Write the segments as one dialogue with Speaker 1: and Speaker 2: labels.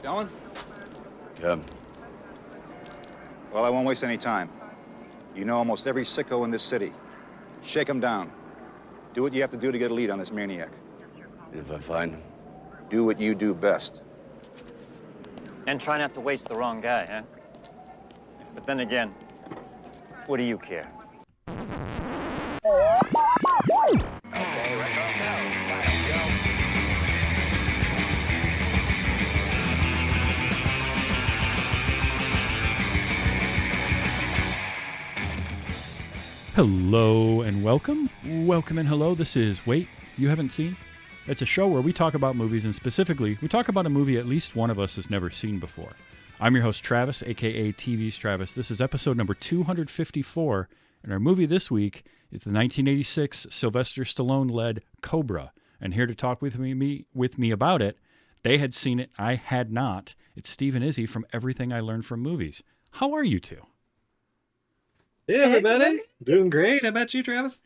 Speaker 1: Going?
Speaker 2: Yeah.
Speaker 1: Well, I won't waste any time. You know almost every sicko in this city. Shake him down. Do what you have to do to get a lead on this maniac.
Speaker 2: If I find him.
Speaker 1: Do what you do best.
Speaker 3: And try not to waste the wrong guy, huh? But then again, what do you care?
Speaker 4: Okay, ready to go.
Speaker 5: Hello and welcome. Welcome and hello. This is Wait, You Haven't Seen? It's a show where we talk about movies, and specifically, we talk about a movie at least one of us has never seen before. I'm your host, Travis, a.k.a. TV's Travis. This is episode number 254, and our movie this week is the 1986 Sylvester Stallone-led Cobra. And here to talk with me about it, they had seen it, I had not. It's Steve and Izzy from Everything I Learned from Movies. How are you two?
Speaker 6: Hey, everybody. Doing great. How about you, Travis?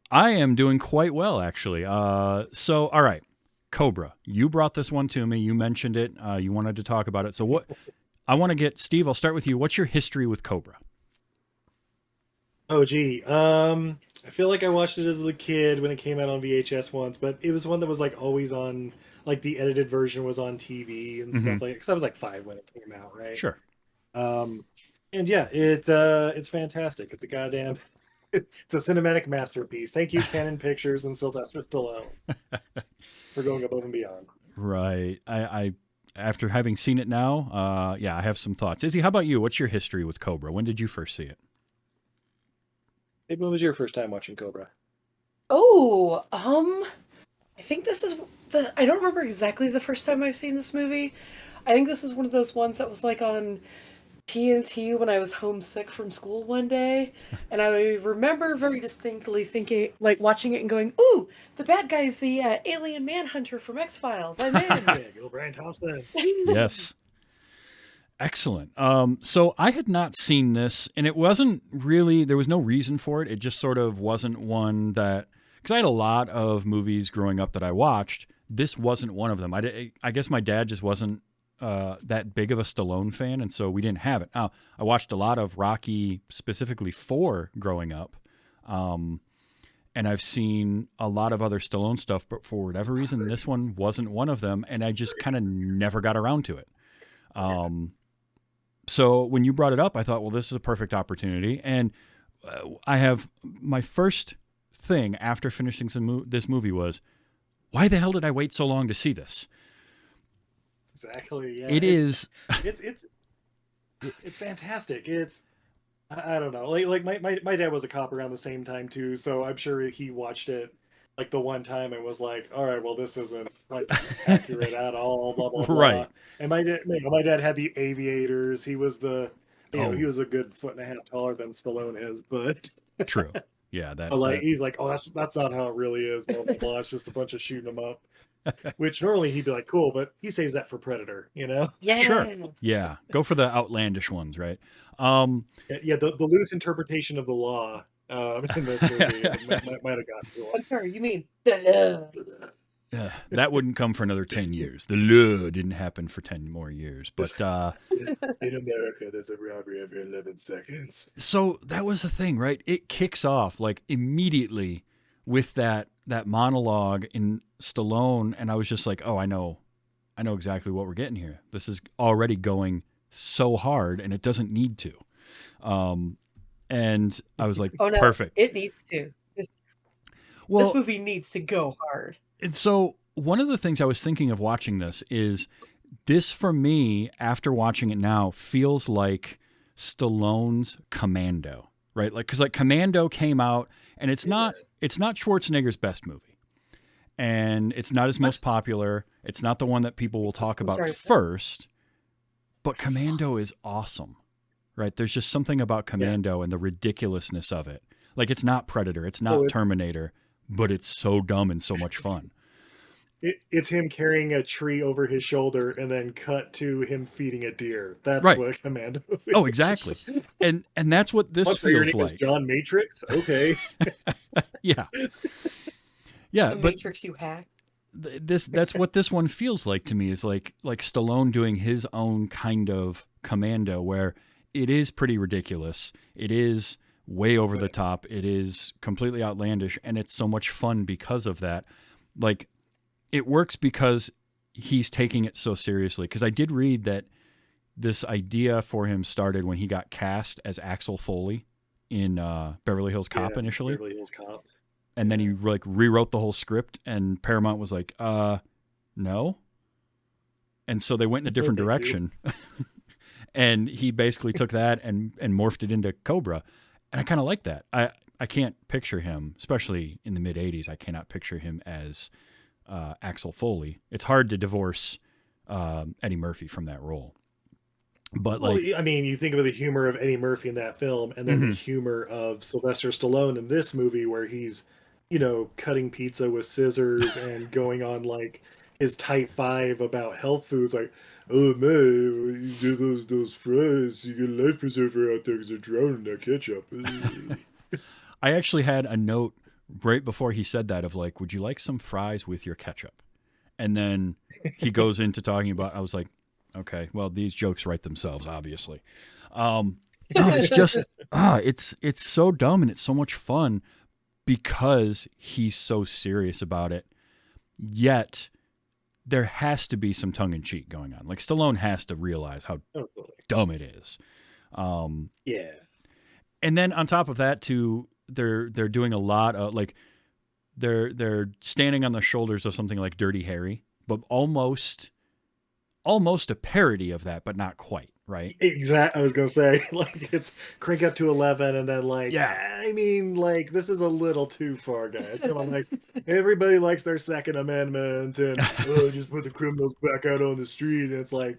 Speaker 5: I am doing quite well, actually. So, all right, Cobra. You brought this one to me. You mentioned it. You wanted to talk about it. So, what I want to get, Steve. I'll start with you. What's your history with Cobra?
Speaker 6: Oh, gee. I feel like I watched it as a kid when it came out on VHS once, but it was one that was like always on, like the edited version was on TV and stuff like. Because I was like 5 when it came out, right?
Speaker 5: Sure.
Speaker 6: And yeah, it's fantastic. It's a goddamn. It's a cinematic masterpiece. Thank you, Canon Pictures and Sylvester Stallone, for going above and beyond.
Speaker 5: Right. I after having seen it now, I have some thoughts. Izzy, how about you? What's your history with Cobra? When did you first see it?
Speaker 6: Hey, when was your first time watching Cobra?
Speaker 7: Oh, I think this is I don't remember exactly the first time I've seen this movie. I think this is one of those ones that was like on TNT when I was homesick from school one day, and I remember very distinctly thinking, like, watching it and going, "Ooh, the bad guy's the alien manhunter from X-Files. I'm in."
Speaker 6: Yeah, go Brian Thompson.
Speaker 5: Yes. Excellent. So I had not seen this, and it wasn't really, there was no reason for it. It just sort of wasn't one that, because I had a lot of movies growing up that I watched. This wasn't one of them. I guess my dad just wasn't that big of a Stallone fan, and so we didn't have it. Now, I watched a lot of Rocky, specifically 4, growing up, and I've seen a lot of other Stallone stuff, but for whatever reason, this one wasn't one of them, and I just kind of never got around to it. So when you brought it up, I thought, well, this is a perfect opportunity, and I have my first thing after finishing this movie was, why the hell did I wait so long to see this?
Speaker 6: Exactly. Yeah.
Speaker 5: It's
Speaker 6: fantastic. It's I don't know. Like my dad was a cop around the same time too, so I'm sure he watched it like the one time and was like, "All right, well, this isn't like accurate at all." Blah blah blah.
Speaker 5: Right.
Speaker 6: And my dad had the aviators. He was he was a good 1.5 taller than Stallone is, but
Speaker 5: True. Yeah,
Speaker 6: he's like, "Oh, that's not how it really is." Blah blah blah. It's just a bunch of shooting them up. Which normally he'd be like, cool, but he saves that for Predator, you know?
Speaker 7: Yeah.
Speaker 5: Sure. Yeah. Go for the outlandish ones, right?
Speaker 6: Yeah, the loose interpretation of the law in this movie might have gotten to
Speaker 7: I'm sorry, you mean the
Speaker 5: that wouldn't come for another 10 years. The law didn't happen for 10 more years. But
Speaker 6: in America, there's a robbery every 11 seconds.
Speaker 5: So that was the thing, right? It kicks off like immediately with that monologue in Stallone, and I was just like, oh, I know exactly what we're getting here. This is already going so hard, and it doesn't need to. And I was like,
Speaker 7: oh no,
Speaker 5: perfect.
Speaker 7: It needs to.
Speaker 5: Well,
Speaker 7: this movie needs to go hard.
Speaker 5: And so one of the things I was thinking of watching this is this, for me, after watching it now, feels like Stallone's Commando, right? Like, because like Commando came out, and it's not Schwarzenegger's best movie, and it's not his most popular. It's not the one that people will talk about first, but Commando is awesome, right? There's just something about Commando and the ridiculousness of it. Like, it's not Predator, it's not Terminator, but it's so dumb and so much fun.
Speaker 6: It's him carrying a tree over his shoulder and then cut to him feeding a deer. That's
Speaker 5: right.
Speaker 6: What Commando is.
Speaker 5: Oh, exactly. And that's what this feels like.
Speaker 6: John Matrix? Okay.
Speaker 5: Yeah. Yeah,
Speaker 7: the
Speaker 5: but
Speaker 7: Matrix you hacked.
Speaker 5: that's what this one feels like to me, is like Stallone doing his own kind of Commando, where it is pretty ridiculous. It is way over the top. It is completely outlandish, and it's so much fun because of that. Like, it works because he's taking it so seriously. Because I did read that this idea for him started when he got cast as Axel Foley in Beverly Hills Cop initially.
Speaker 6: Beverly Hills Cop.
Speaker 5: And then he like rewrote the whole script, and Paramount was like, no. And so they went in a different direction. And he basically took that and morphed it into Cobra. And I kind of like that. I can't picture him, especially in the mid 80s. I cannot picture him as Axel Foley. It's hard to divorce Eddie Murphy from that role. But like,
Speaker 6: well, I mean, you think of the humor of Eddie Murphy in that film, and then the humor of Sylvester Stallone in this movie, where he's, you know, cutting pizza with scissors and going on like his type 5 about health foods, like, oh man, you do those fries, you get a life preserver out there because they're drowning in that ketchup.
Speaker 5: I actually had a note right before he said that of like, would you like some fries with your ketchup? And then he goes into talking about, I was like, okay, well, these jokes write themselves, obviously. No, it's just, it's so dumb, and it's so much fun because he's so serious about it. Yet there has to be some tongue in cheek going on. Like, Stallone has to realize how dumb it is.
Speaker 6: Yeah.
Speaker 5: And then on top of that too, they're doing a lot of like, they're standing on the shoulders of something like Dirty Harry, but almost a parody of that, but not quite, right?
Speaker 6: Exactly. I was gonna say, like, it's crank up to 11, and then like,
Speaker 5: Yeah.
Speaker 6: I mean, like, this is a little too far, guys. Come on, like, everybody likes their Second Amendment, and just put the criminals back out on the streets, and it's like,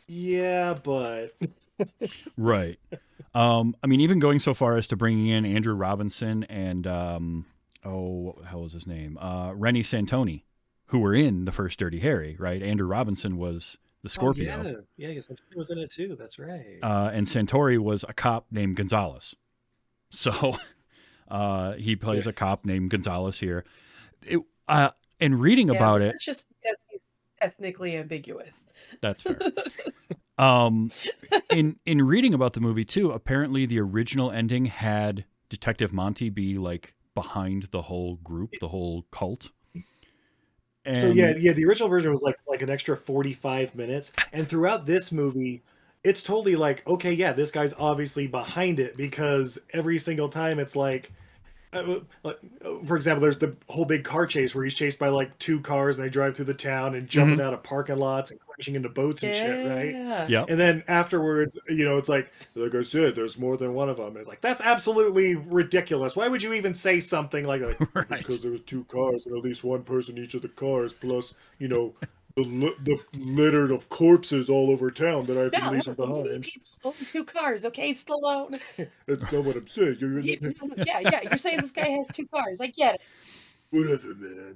Speaker 6: yeah, but
Speaker 5: Right. I mean, even going so far as to bringing in Andrew Robinson and how was his name? Rennie Santoni, who were in the first Dirty Harry, right? Andrew Robinson was the Scorpio.
Speaker 6: Oh, yeah, yes, he was in it too. That's right.
Speaker 5: And Santori was a cop named Gonzalez. So he plays a cop named Gonzalez here. And reading about it,
Speaker 7: it's just because he's ethnically ambiguous.
Speaker 5: that's fair. In reading about the movie too, apparently the original ending had Detective Monty be like behind the whole group, the whole cult. And
Speaker 6: So yeah, the original version was like an extra 45 minutes, and throughout this movie, it's totally like, okay, yeah, this guy's obviously behind it, because every single time it's like, for example, there's the whole big car chase where he's chased by like 2 cars, and they drive through the town and jumping out of parking lots and crashing into boats and shit, right?
Speaker 5: yeah,
Speaker 6: And then afterwards, you know, it's like I said, there's more than one of them. And it's like, that's absolutely ridiculous. Why would you even say something like that?
Speaker 5: Right.
Speaker 6: Because there was 2 cars and at least one person in each of the cars, plus, you know, the litter of corpses all over town that I've been leaving behind.
Speaker 7: Own 2 cars, okay, Stallone.
Speaker 6: That's not what I'm saying.
Speaker 7: Yeah, you're saying this guy has 2 cars. I get it.
Speaker 6: Whatever, man.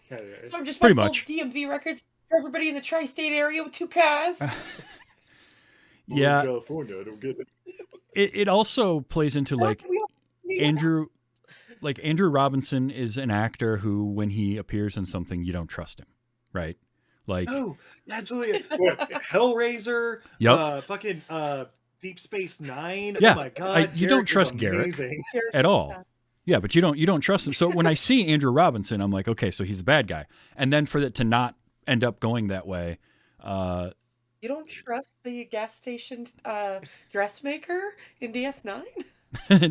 Speaker 7: So I'm just
Speaker 5: Pretty
Speaker 7: supposed
Speaker 5: much.
Speaker 7: to hold DMV records for everybody in the tri-state area with 2 cars.
Speaker 5: yeah.
Speaker 6: In California, I don't get it.
Speaker 5: It also plays into like
Speaker 7: We all need
Speaker 5: Andrew Robinson is an actor who, when he appears in something, you don't trust him, right? Like,
Speaker 6: Oh, absolutely. What, Hellraiser,
Speaker 5: Yep.
Speaker 6: fucking Deep Space Nine.
Speaker 5: Yeah,
Speaker 6: Oh my god,
Speaker 5: you don't
Speaker 6: Garrick is
Speaker 5: trust Garrick.
Speaker 6: amazing.
Speaker 5: at all. Yeah, but you don't trust him. So when I see Andrew Robinson, I'm like, okay, so he's the bad guy. And then for it to not end up going that way,
Speaker 7: You don't trust the gas station dressmaker in DS9?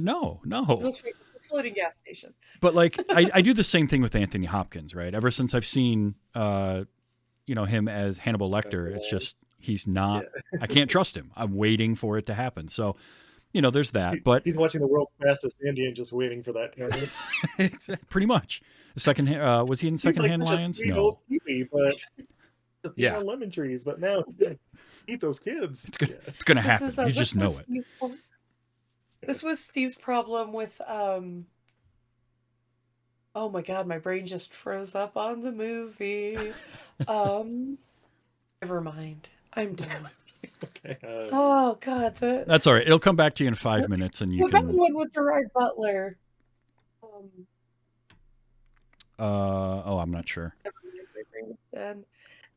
Speaker 5: no.
Speaker 7: It's a floating gas station.
Speaker 5: But like, I do the same thing with Anthony Hopkins, right? Ever since I've seen, him as Hannibal Lecter, it's just, he's not, I can't trust him. I'm waiting for it to happen. So, there's that, but
Speaker 6: He's watching The World's Fastest Indian, just waiting for that.
Speaker 5: it's pretty much Second, was he in Secondhand Lions? No.
Speaker 6: TV, but
Speaker 5: Yeah.
Speaker 6: lemon trees. But now eat those kids.
Speaker 5: It's gonna happen. You
Speaker 7: This
Speaker 5: just know
Speaker 7: was
Speaker 5: it.
Speaker 7: Steve's This was Steve's problem with oh my god, my brain just froze up on the movie. Never mind. I'm done.
Speaker 6: Okay.
Speaker 7: Oh god,
Speaker 5: That's all right. It'll come back to you in 5 minutes, and you
Speaker 7: the bad
Speaker 5: can.
Speaker 7: one with Gerard Butler.
Speaker 5: I'm not sure.
Speaker 7: And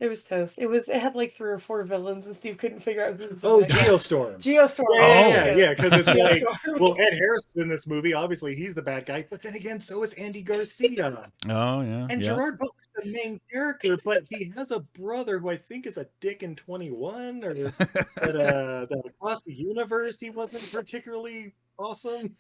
Speaker 7: it was toast. It had like 3 or 4 villains, and Steve couldn't figure out who was the
Speaker 6: Oh,
Speaker 7: bad guy.
Speaker 6: Geostorm.
Speaker 7: Geostorm.
Speaker 6: Yeah, because it's like,
Speaker 7: Geostorm.
Speaker 6: well, Ed Harris in this movie, obviously he's the bad guy, but then again, so is Andy Garcia.
Speaker 5: Oh yeah.
Speaker 6: And
Speaker 5: yeah.
Speaker 6: Gerard Butler's the main character, but he has a brother who I think is a dick in 21, or that across the universe he wasn't particularly awesome.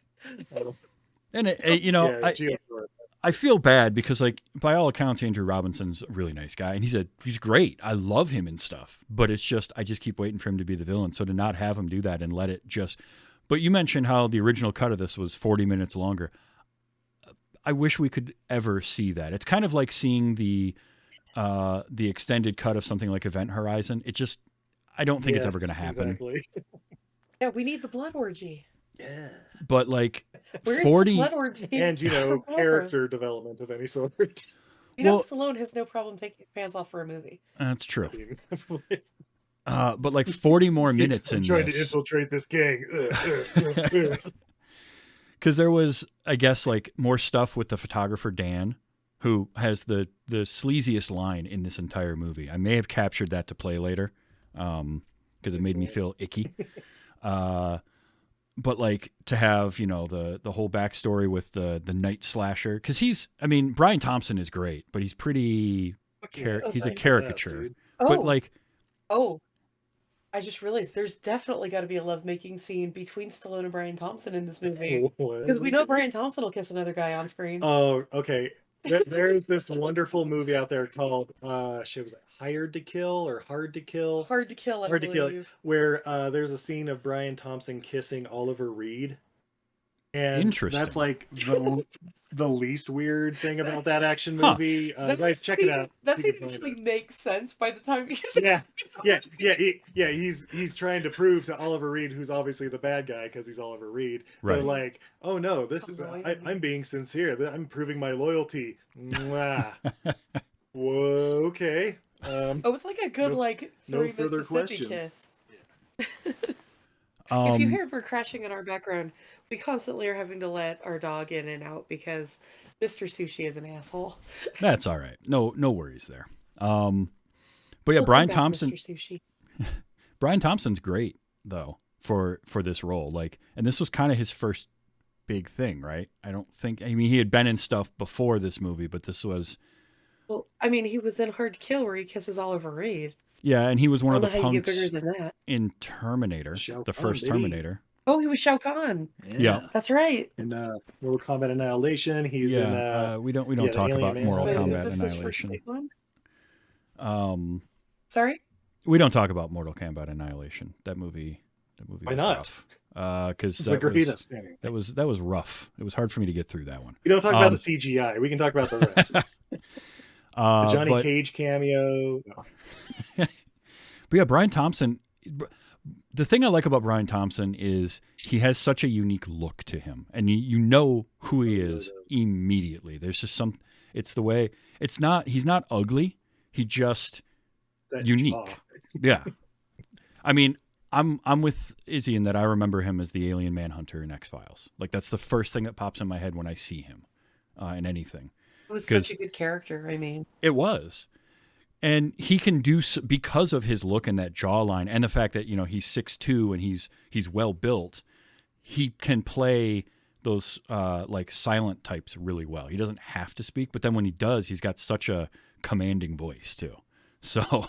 Speaker 5: And
Speaker 6: Geostorm.
Speaker 5: I feel bad because, like, by all accounts, Andrew Robinson's a really nice guy, and he's great. I love him and stuff, but it's just I just keep waiting for him to be the villain. So to not have him do that and let it just. But you mentioned how the original cut of this was 40 minutes longer. I wish we could ever see that. It's kind of like seeing the extended cut of something like Event Horizon. I don't think it's ever going to happen.
Speaker 6: Exactly.
Speaker 7: Yeah, we need the blood orgy.
Speaker 6: Yeah.
Speaker 5: But like
Speaker 7: Where's
Speaker 5: 40
Speaker 7: the blood orgy?
Speaker 6: And character development of any sort.
Speaker 7: Stallone has no problem taking his pants off for a movie.
Speaker 5: That's true. But like 40 more minutes in
Speaker 6: trying
Speaker 5: this.
Speaker 6: to infiltrate this gang.
Speaker 5: Because there was, I guess, like more stuff with the photographer Dan, who has the sleaziest line in this entire movie. I may have captured that to play later, because it made me feel icky. But like to have the whole backstory with the night slasher, because Brian Thompson is great, but he's pretty he's a caricature. But like
Speaker 7: I just realized there's definitely got to be a lovemaking scene between Stallone and Brian Thompson in this movie, because we know Brian Thompson will kiss another guy on screen.
Speaker 6: Oh, okay. There's this wonderful movie out there called was it Hired to Kill or Hard to Kill?
Speaker 7: Hard to Kill, I believe.
Speaker 6: Where there's a scene of Brian Thompson kissing Oliver Reed. And
Speaker 5: interesting.
Speaker 6: That's like the least weird thing about that action movie. Guys, check it out.
Speaker 7: That scene actually makes sense by the time you
Speaker 6: He's trying to prove to Oliver Reed, who's obviously the bad guy because he's Oliver Reed.
Speaker 5: Right.
Speaker 6: But like, oh no, this is I'm being sincere. I'm proving my loyalty. Mwah. Whoa, okay.
Speaker 7: It's like a good
Speaker 6: no
Speaker 7: three
Speaker 6: further
Speaker 7: Mississippi
Speaker 6: questions.
Speaker 7: kiss. If you hear bird crashing in our background, we constantly are having to let our dog in and out because Mr. Sushi is an asshole.
Speaker 5: That's all right. No worries there. But yeah,
Speaker 7: Welcome
Speaker 5: Brian
Speaker 7: back,
Speaker 5: Thompson.
Speaker 7: Mr. Sushi.
Speaker 5: Brian Thompson's great though for this role. And this was kind of his first big thing, right? He had been in stuff before this movie, but this was.
Speaker 7: Well, he was in Hard to Kill where he kisses Oliver Reed.
Speaker 5: Yeah, and he was one of the
Speaker 7: how you get
Speaker 5: punks
Speaker 7: bigger than that.
Speaker 5: in Terminator, the first
Speaker 6: baby.
Speaker 5: Terminator.
Speaker 7: Oh, he was Shao Kahn.
Speaker 5: Yeah.
Speaker 7: That's right.
Speaker 6: In Mortal Kombat Annihilation, he's in.
Speaker 5: We don't talk about Mortal
Speaker 7: Wait,
Speaker 5: Kombat
Speaker 7: is this his first
Speaker 5: Annihilation.
Speaker 7: big one? Sorry?
Speaker 5: We don't talk about Mortal Kombat Annihilation. That movie
Speaker 6: Why
Speaker 5: was
Speaker 6: not?
Speaker 5: rough. Because
Speaker 6: It's like Gravita standing.
Speaker 5: that was rough. It was hard for me to get through that one.
Speaker 6: We don't talk about the CGI. We can talk about the rest. The Johnny Cage cameo. No.
Speaker 5: But yeah, Brian Thompson. The thing I like about Brian Thompson is he has such a unique look to him, and you know who he is immediately. There's just it's the way. He's not ugly. He just unique.
Speaker 6: Jaw.
Speaker 5: Yeah. I'm with Izzy in that I remember him as the alien manhunter in X-Files. Like that's the first thing that pops in my head when I see him in anything.
Speaker 7: It was such a good character.
Speaker 5: It was. And he can do because of his look and that jawline and the fact that, he's 6'2" and he's well built. He can play those silent types really well. He doesn't have to speak, but then when he does, he's got such a commanding voice too. So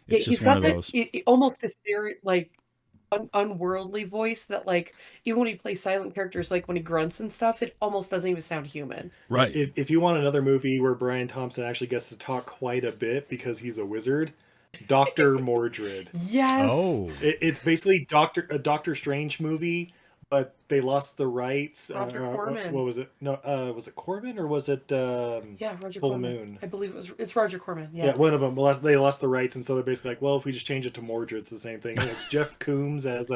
Speaker 5: it's just one of those.
Speaker 7: Almost ethereal, unworldly voice that even when he plays silent characters, when he grunts and stuff, it almost doesn't even sound human.
Speaker 5: Right.
Speaker 6: If you want another movie where Brian Thompson actually gets to talk quite a bit because he's a wizard, Dr. Mordred.
Speaker 7: Yes.
Speaker 5: Oh.
Speaker 6: It's basically a Doctor Strange movie, but they lost the rights.
Speaker 7: Roger Corman.
Speaker 6: What was it? No, was it Corman or was it
Speaker 7: Roger
Speaker 6: Full
Speaker 7: Corman.
Speaker 6: Moon?
Speaker 7: I believe it's Roger Corman.
Speaker 6: Yeah, one of them. Well, they lost the rights, and so they're basically like, well, if we just change it to Mordred, it's the same thing. And it's Jeff Coombs as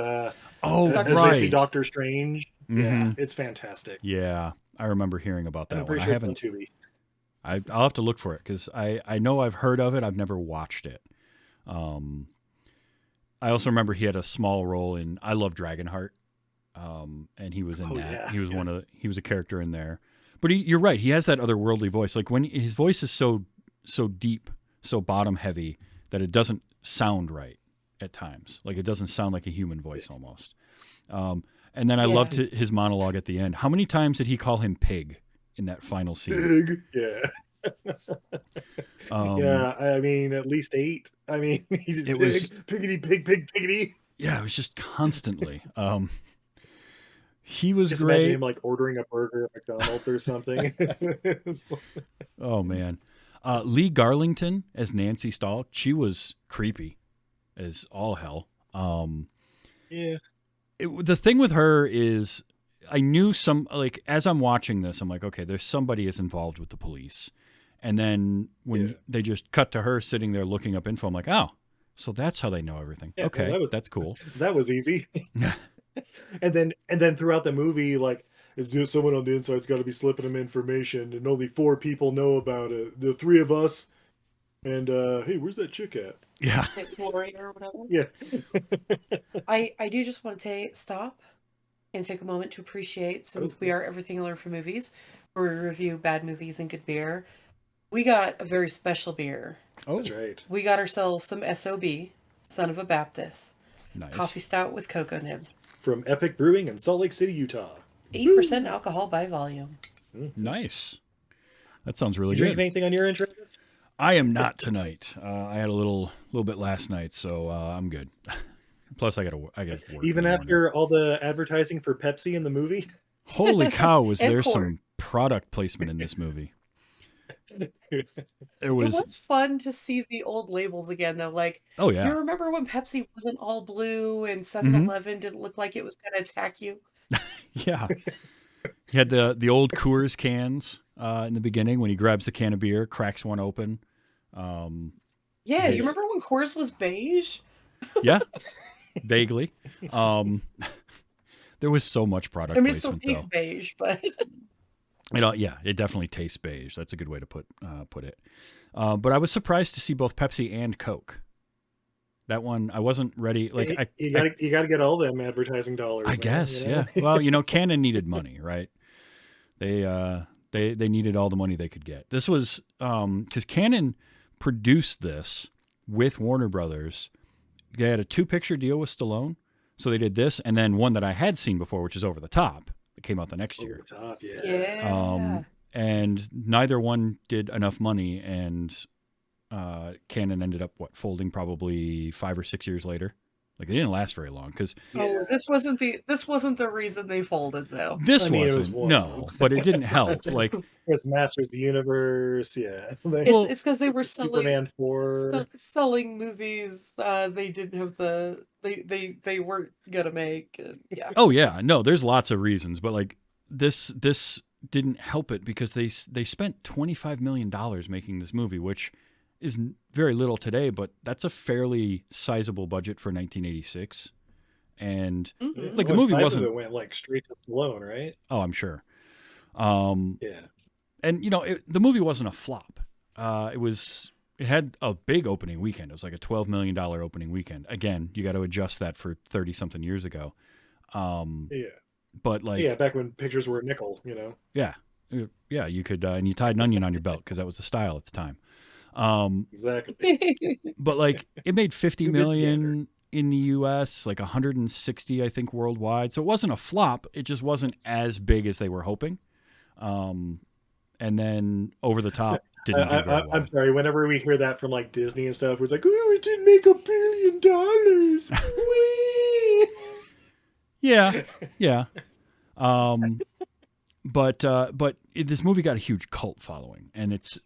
Speaker 6: basically Doctor Strange.
Speaker 5: Mm-hmm.
Speaker 6: Yeah, it's fantastic.
Speaker 5: Yeah, I remember hearing about that
Speaker 6: I'm
Speaker 5: one.
Speaker 6: pretty sure it's on Tubi.
Speaker 5: I'll have to look for it because I know I've heard of it. I've never watched it. I also remember he had a small role in I Love Dragonheart. And he was in that.
Speaker 6: Yeah,
Speaker 5: he was he was a character in there. But you're right. He has that otherworldly voice. Like when his voice is so deep, so bottom heavy that it doesn't sound right at times. Like it doesn't sound like a human voice almost. And then I loved his monologue at the end. How many times did he call him pig in that final scene?
Speaker 6: Pig. Yeah. Yeah, I mean, at least 8. I mean, he just piggity, pig, piggity.
Speaker 5: Yeah, it was just constantly. He was
Speaker 6: Just
Speaker 5: great.
Speaker 6: imagine him like ordering a burger at McDonald's or something.
Speaker 5: Oh man, Lee Garlington as Nancy Stahl. She was creepy as all hell.
Speaker 6: Yeah.
Speaker 5: The thing with her is, I knew as I'm watching this, I'm like, okay, there's somebody is involved with the police. And then when they just cut to her sitting there looking up info, I'm like, oh, so that's how they know everything.
Speaker 6: Yeah,
Speaker 5: okay,
Speaker 6: well,
Speaker 5: that's cool.
Speaker 6: That was easy. and then throughout the movie, like, is someone on the inside's got to be slipping them information, and only 4 people know about it. The 3 of us, and hey, where's that chick at?
Speaker 5: Yeah,
Speaker 7: Gloria or whatever.
Speaker 6: Yeah.
Speaker 7: I do just want to stop and take a moment to appreciate, since we are everything you learn from movies, where we review bad movies and good beer. We got a very special beer.
Speaker 5: Oh,
Speaker 6: that's right.
Speaker 7: We got ourselves some SOB, Son of a Baptist.
Speaker 5: Nice.
Speaker 7: Coffee stout with cocoa nibs.
Speaker 6: From Epic Brewing in Salt Lake City, Utah.
Speaker 7: 8% alcohol by volume.
Speaker 5: Nice. That sounds really
Speaker 6: You
Speaker 5: good.
Speaker 6: drinking anything on your intro?
Speaker 5: I am not tonight. I had a little bit last night, so I'm good. Plus, I got to work.
Speaker 6: Even after all the advertising for Pepsi in the movie?
Speaker 5: Holy cow, was there
Speaker 7: corn.
Speaker 5: some product placement in this movie? It was
Speaker 7: fun to see the old labels again, though. Like,
Speaker 5: oh yeah.
Speaker 7: You remember when Pepsi wasn't all blue and 7-Eleven didn't look like it was going to attack you?
Speaker 5: Yeah. He had the old Coors cans in the beginning when he grabs the can of beer, cracks one open.
Speaker 7: Yeah, you remember when Coors was beige?
Speaker 5: Yeah, vaguely. There was so much product
Speaker 7: I mean, it still
Speaker 5: placement,
Speaker 7: tastes beige, but
Speaker 5: yeah, it definitely tastes beige. That's a good way to put it. But I was surprised to see both Pepsi and Coke. That one, I wasn't ready. Like
Speaker 6: you got to get all them advertising dollars.
Speaker 5: I guess, you know? Yeah. Well, Canon needed money, right? They needed all the money they could get. This was because Canon produced this with Warner Brothers. They had a 2-picture deal with Stallone, so they did this, and then one that I had seen before, which is Over the Top. It came out the next year.
Speaker 6: Over the Top, yeah.
Speaker 7: yeah.
Speaker 5: And neither one did enough money, and Canon ended up folding probably 5 or 6 years later. Like they didn't last very long because
Speaker 7: this wasn't the reason they folded though.
Speaker 5: No, but it didn't help. Like
Speaker 6: it was Masters of the Universe, yeah.
Speaker 7: It's because they were
Speaker 6: Superman 4
Speaker 7: selling movies. They didn't have they weren't gonna make. Yeah.
Speaker 5: Oh yeah, no. There's lots of reasons, but like this didn't help it because they spent $25 million making this movie, which is very little today, but that's a fairly sizable budget for 1986. And like the movie wasn't.
Speaker 6: It went like straight to Stallone, right?
Speaker 5: Oh, I'm sure.
Speaker 6: Yeah.
Speaker 5: And the movie wasn't a flop. It had a big opening weekend. It was like a $12 million opening weekend. Again, you got to adjust that for 30 something years ago.
Speaker 6: Yeah.
Speaker 5: But like,
Speaker 6: back when pictures were a nickel,
Speaker 5: Yeah, you could, and you tied an onion on your belt because that was the style at the time.
Speaker 6: Exactly.
Speaker 5: But like it made 50 million in the US, like 160 I think worldwide. So it wasn't a flop, it just wasn't as big as they were hoping. And then Over the Top didn't do very well.
Speaker 6: I'm sorry, whenever we hear that from like Disney and stuff, it's like, oh, it didn't make $1 billion. Whee!
Speaker 5: Yeah. But this movie got a huge cult following, and its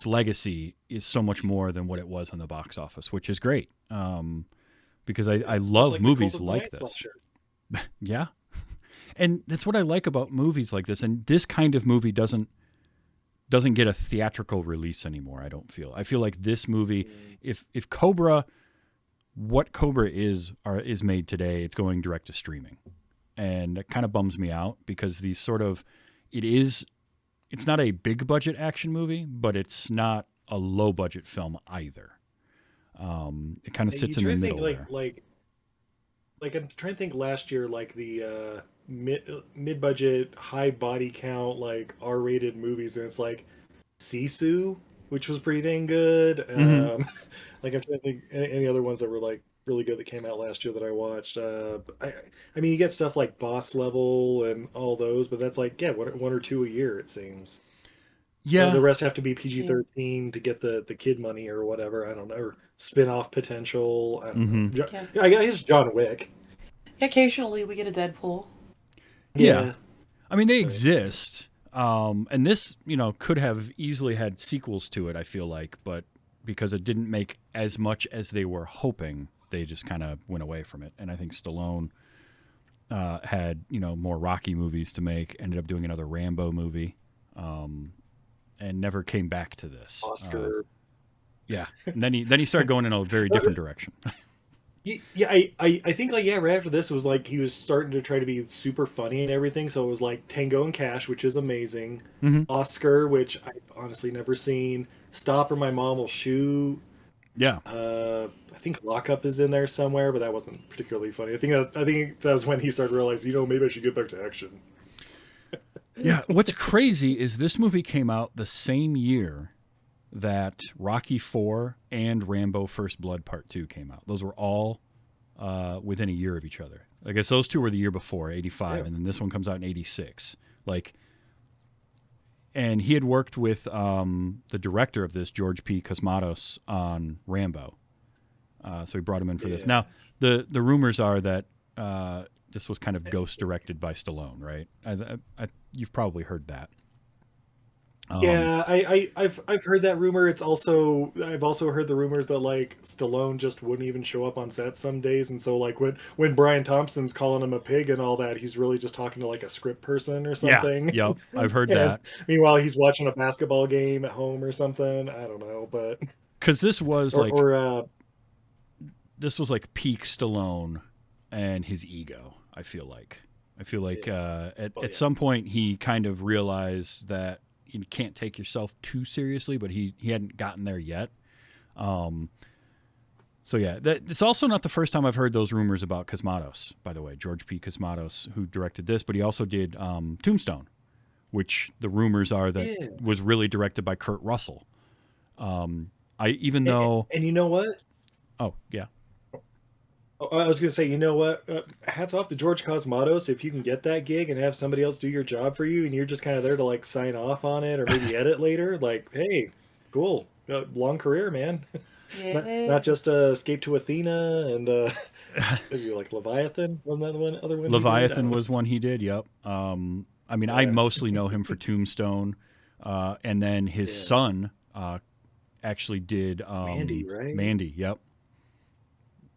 Speaker 5: legacy is so much more than what it was on the box office, which is great. Because I love
Speaker 6: like
Speaker 5: movies like this. Yeah. And that's what I like about movies like this. And this kind of movie doesn't get a theatrical release anymore, I don't feel. I feel like this movie, if Cobra, what Cobra is made today, it's going direct to streaming. And it kind of bums me out because these sort of, it's not a big budget action movie, but it's not a low budget film either. It kind of sits in the middle there.
Speaker 6: like I'm trying to think last year, like the mid budget, high body count, like R-rated movies, and it's like Sisu, which was pretty dang good.
Speaker 5: Hmm.
Speaker 6: Like I'm trying to think any other ones that were like really good that came out last year that I watched. I mean, you get stuff like Boss Level and all those, but that's like yeah, one or two a year it seems. The
Speaker 5: Yeah.
Speaker 6: rest have to be
Speaker 7: Yeah.
Speaker 6: PG-13 to get the kid money or whatever. I don't know, or spin-off potential. I don't know.
Speaker 5: Hmm.
Speaker 7: Yeah.
Speaker 6: I guess John Wick.
Speaker 7: Occasionally we get a Deadpool.
Speaker 5: Yeah.
Speaker 6: Yeah.
Speaker 5: I mean, they
Speaker 6: Right.
Speaker 5: exist. And this, could have easily had sequels to it, I feel like, but because it didn't make as much as they were hoping, they just kind of went away from it. And I think Stallone had, more Rocky movies to make, ended up doing another Rambo movie, and never came back to this.
Speaker 6: Oscar.
Speaker 5: Yeah. And then he started going in a very different direction.
Speaker 6: Yeah, I think like yeah, right after this it was like he was starting to try to be super funny and everything. So it was like Tango and Cash, which is amazing.
Speaker 5: Hmm.
Speaker 6: Oscar, which I've honestly never seen. Stop or My Mom Will Shoot.
Speaker 5: Yeah.
Speaker 6: I think Lockup is in there somewhere, but that wasn't particularly funny. I think that was when he started realizing, maybe I should get back to action.
Speaker 5: Yeah. What's crazy is this movie came out the same year that Rocky IV and Rambo First Blood Part 2 came out. Those were all within a year of each other. I guess those two were the year before, 85,
Speaker 6: Yeah.
Speaker 5: and then this one comes out in 86. And he had worked with the director of this, George P. Cosmatos, on Rambo. So he brought him in for this.
Speaker 6: Yeah.
Speaker 5: Now, the rumors are that this was kind of ghost directed by Stallone, right? You've probably heard that.
Speaker 6: Yeah, I've heard that rumor. I've also heard the rumors that like Stallone just wouldn't even show up on set some days, and so like when Brian Thompson's calling him a pig and all that, he's really just talking to like a script person or something.
Speaker 5: Yeah, yep, I've heard
Speaker 6: Yeah.
Speaker 5: that.
Speaker 6: Meanwhile, he's watching a basketball game at home or something. I don't know, but
Speaker 5: Because this was
Speaker 6: or
Speaker 5: peak Stallone and his ego. I feel like at
Speaker 6: yeah.
Speaker 5: some point he kind of realized that you can't take yourself too seriously, but he hadn't gotten there yet. So yeah, it's also not the first time I've heard those rumors about Cosmatos. By the way, George P. Cosmatos, who directed this, but he also did Tombstone, which the rumors are that was really directed by Kurt Russell. And
Speaker 6: you know what?
Speaker 5: Oh yeah.
Speaker 6: I was going to say, you know what? Hats off to George Cosmatos if you can get that gig and have somebody else do your job for you, and you're just kind of there to like sign off on it or maybe edit later. Like, hey, cool, long career, man.
Speaker 7: Yeah.
Speaker 6: Not just Escape to Athena and maybe like Leviathan. Wasn't that the one other one?
Speaker 5: Leviathan was one he did. Yep. I mean, I
Speaker 6: Yeah.
Speaker 5: mostly know him for Tombstone, and then his son actually did
Speaker 6: Mandy, right?
Speaker 5: Mandy. Yep.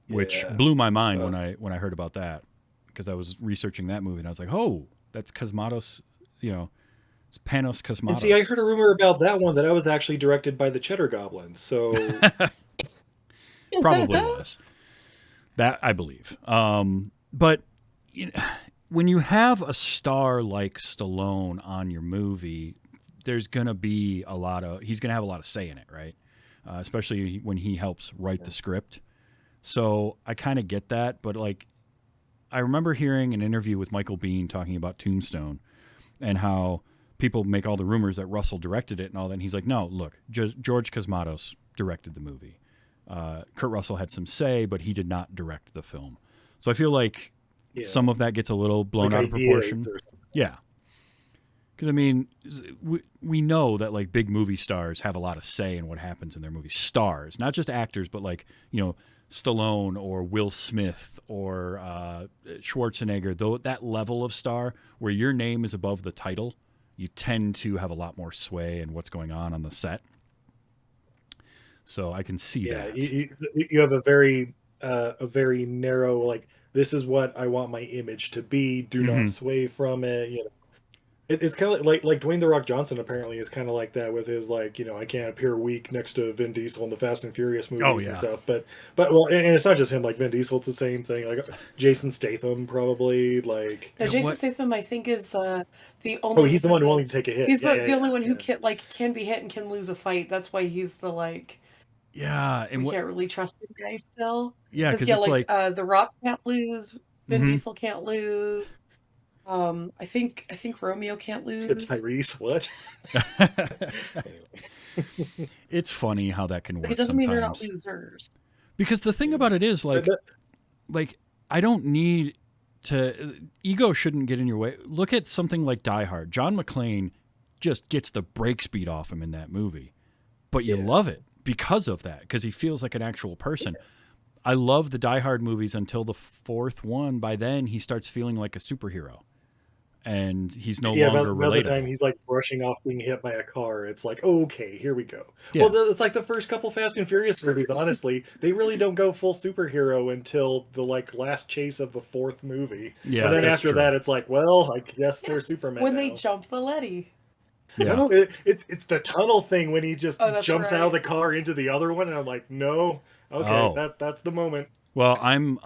Speaker 5: Which
Speaker 6: Yeah.
Speaker 5: blew my mind when I heard about that, because I was researching that movie and I was like, oh, that's Cosmatos. It's Panos Cosmatos.
Speaker 6: And see, I heard a rumor about that one that I was actually directed by the Cheddar Goblins. So
Speaker 5: Probably was. That I believe. But when you have a star like Stallone on your movie, there's going to be he's going to have a lot of say in it, right? Especially when he helps write the script. So I kind of get that. But like, I remember hearing an interview with Michael Biehn talking about Tombstone and how people make all the rumors that Russell directed it and all that. And he's like, no, look, George Cosmatos directed the movie. Kurt Russell had some say, but he did not direct the film. So I feel like some of that gets a little blown
Speaker 6: like
Speaker 5: out of proportion. Yeah. Because, I mean, we know that, like, big movie stars have a lot of say in what happens in their movies. Stars, not just actors, but, like, Stallone or Will Smith or Schwarzenegger, though that level of star where your name is above the title, you tend to have a lot more sway in what's going on the set. So I can see that.
Speaker 6: You have a very narrow, like, this is what I want my image to be. Do not sway from it. It's kind of like Dwayne The Rock Johnson apparently is kind of like that with his, like, I can't appear weak next to Vin Diesel in the Fast and Furious movies and stuff. But well, and it's not just him. Like Vin Diesel, it's the same thing. Like Jason Statham, probably. Like
Speaker 7: Jason Statham, I think, is the only.
Speaker 6: Oh, he's the one willing to take a hit.
Speaker 7: He's the only one who can be hit and can lose a fight. That's why he's the like
Speaker 5: Yeah, and
Speaker 7: We
Speaker 5: what?
Speaker 7: can't really trust the guy still.
Speaker 5: Yeah,
Speaker 7: Because
Speaker 5: because
Speaker 7: yeah,
Speaker 5: it's like,
Speaker 7: The Rock can't lose, Vin
Speaker 5: mhm.
Speaker 7: Diesel can't lose. I think Romeo can't lose.
Speaker 6: Tyrese, what? Anyway.
Speaker 5: It's funny how that can
Speaker 7: Like it
Speaker 5: work
Speaker 7: doesn't mean they're not
Speaker 5: sometimes.
Speaker 7: losers.
Speaker 5: Because the thing
Speaker 6: Yeah.
Speaker 5: about it is
Speaker 6: But-
Speaker 5: like I don't need to ego shouldn't get in your way. Look at something like Die Hard. John McClane just gets the brake speed off him in that movie. But you
Speaker 6: Yeah.
Speaker 5: love it because of that, because he feels like an actual person. I love the Die Hard movies until the fourth one. By then he starts feeling like a superhero. And he's no
Speaker 6: yeah,
Speaker 5: longer
Speaker 6: by the
Speaker 5: relatable.
Speaker 6: time he's like brushing off being hit by a car, it's like, okay, here we go.
Speaker 5: Yeah.
Speaker 6: Well, it's like the first couple Fast and Furious movies. Honestly, they really don't go full superhero until the like last chase of the fourth movie.
Speaker 5: Yeah,
Speaker 6: and then
Speaker 5: that's
Speaker 6: after
Speaker 5: true.
Speaker 6: that, it's like, well, I guess they're Superman
Speaker 7: When
Speaker 6: now.
Speaker 7: they jump the Letty.
Speaker 5: Yeah.
Speaker 6: No, it's the tunnel thing when he just
Speaker 7: Oh, that's
Speaker 6: jumps out of the
Speaker 7: right.
Speaker 6: car into the other one, and I'm like, no, okay,
Speaker 5: Oh.
Speaker 6: that's the moment.
Speaker 5: Well, I'm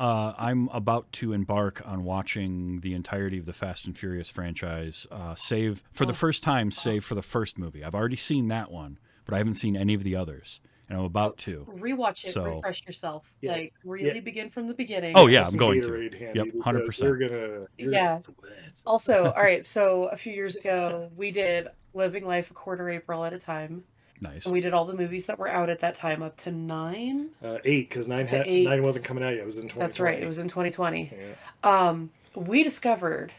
Speaker 5: about to embark on watching the entirety of the Fast and Furious franchise, save for the first time, save for the first movie. I've already seen that one, but I haven't seen any of the others, and I'm about to.
Speaker 7: Rewatch it,
Speaker 5: So-
Speaker 7: refresh yourself.
Speaker 6: Yeah.
Speaker 7: Like really
Speaker 6: Yeah.
Speaker 7: begin from the beginning.
Speaker 5: Oh, yeah,
Speaker 6: Have
Speaker 5: I'm
Speaker 6: some
Speaker 5: going to.
Speaker 6: Gatorade handy
Speaker 5: Yep,
Speaker 6: because
Speaker 5: 100%.
Speaker 6: you're
Speaker 7: Yeah.
Speaker 6: gonna sweat.
Speaker 7: Also, all right, so a few years ago we did Living Life a Quarter April at a time.
Speaker 5: Nice.
Speaker 7: And we did all the movies that were out at that time up to 9.
Speaker 6: 8 because 9
Speaker 7: To 8.
Speaker 6: 9 wasn't coming out yet. It was in 2020.
Speaker 7: That's right, it was in 2020.
Speaker 6: Yeah.
Speaker 7: We discovered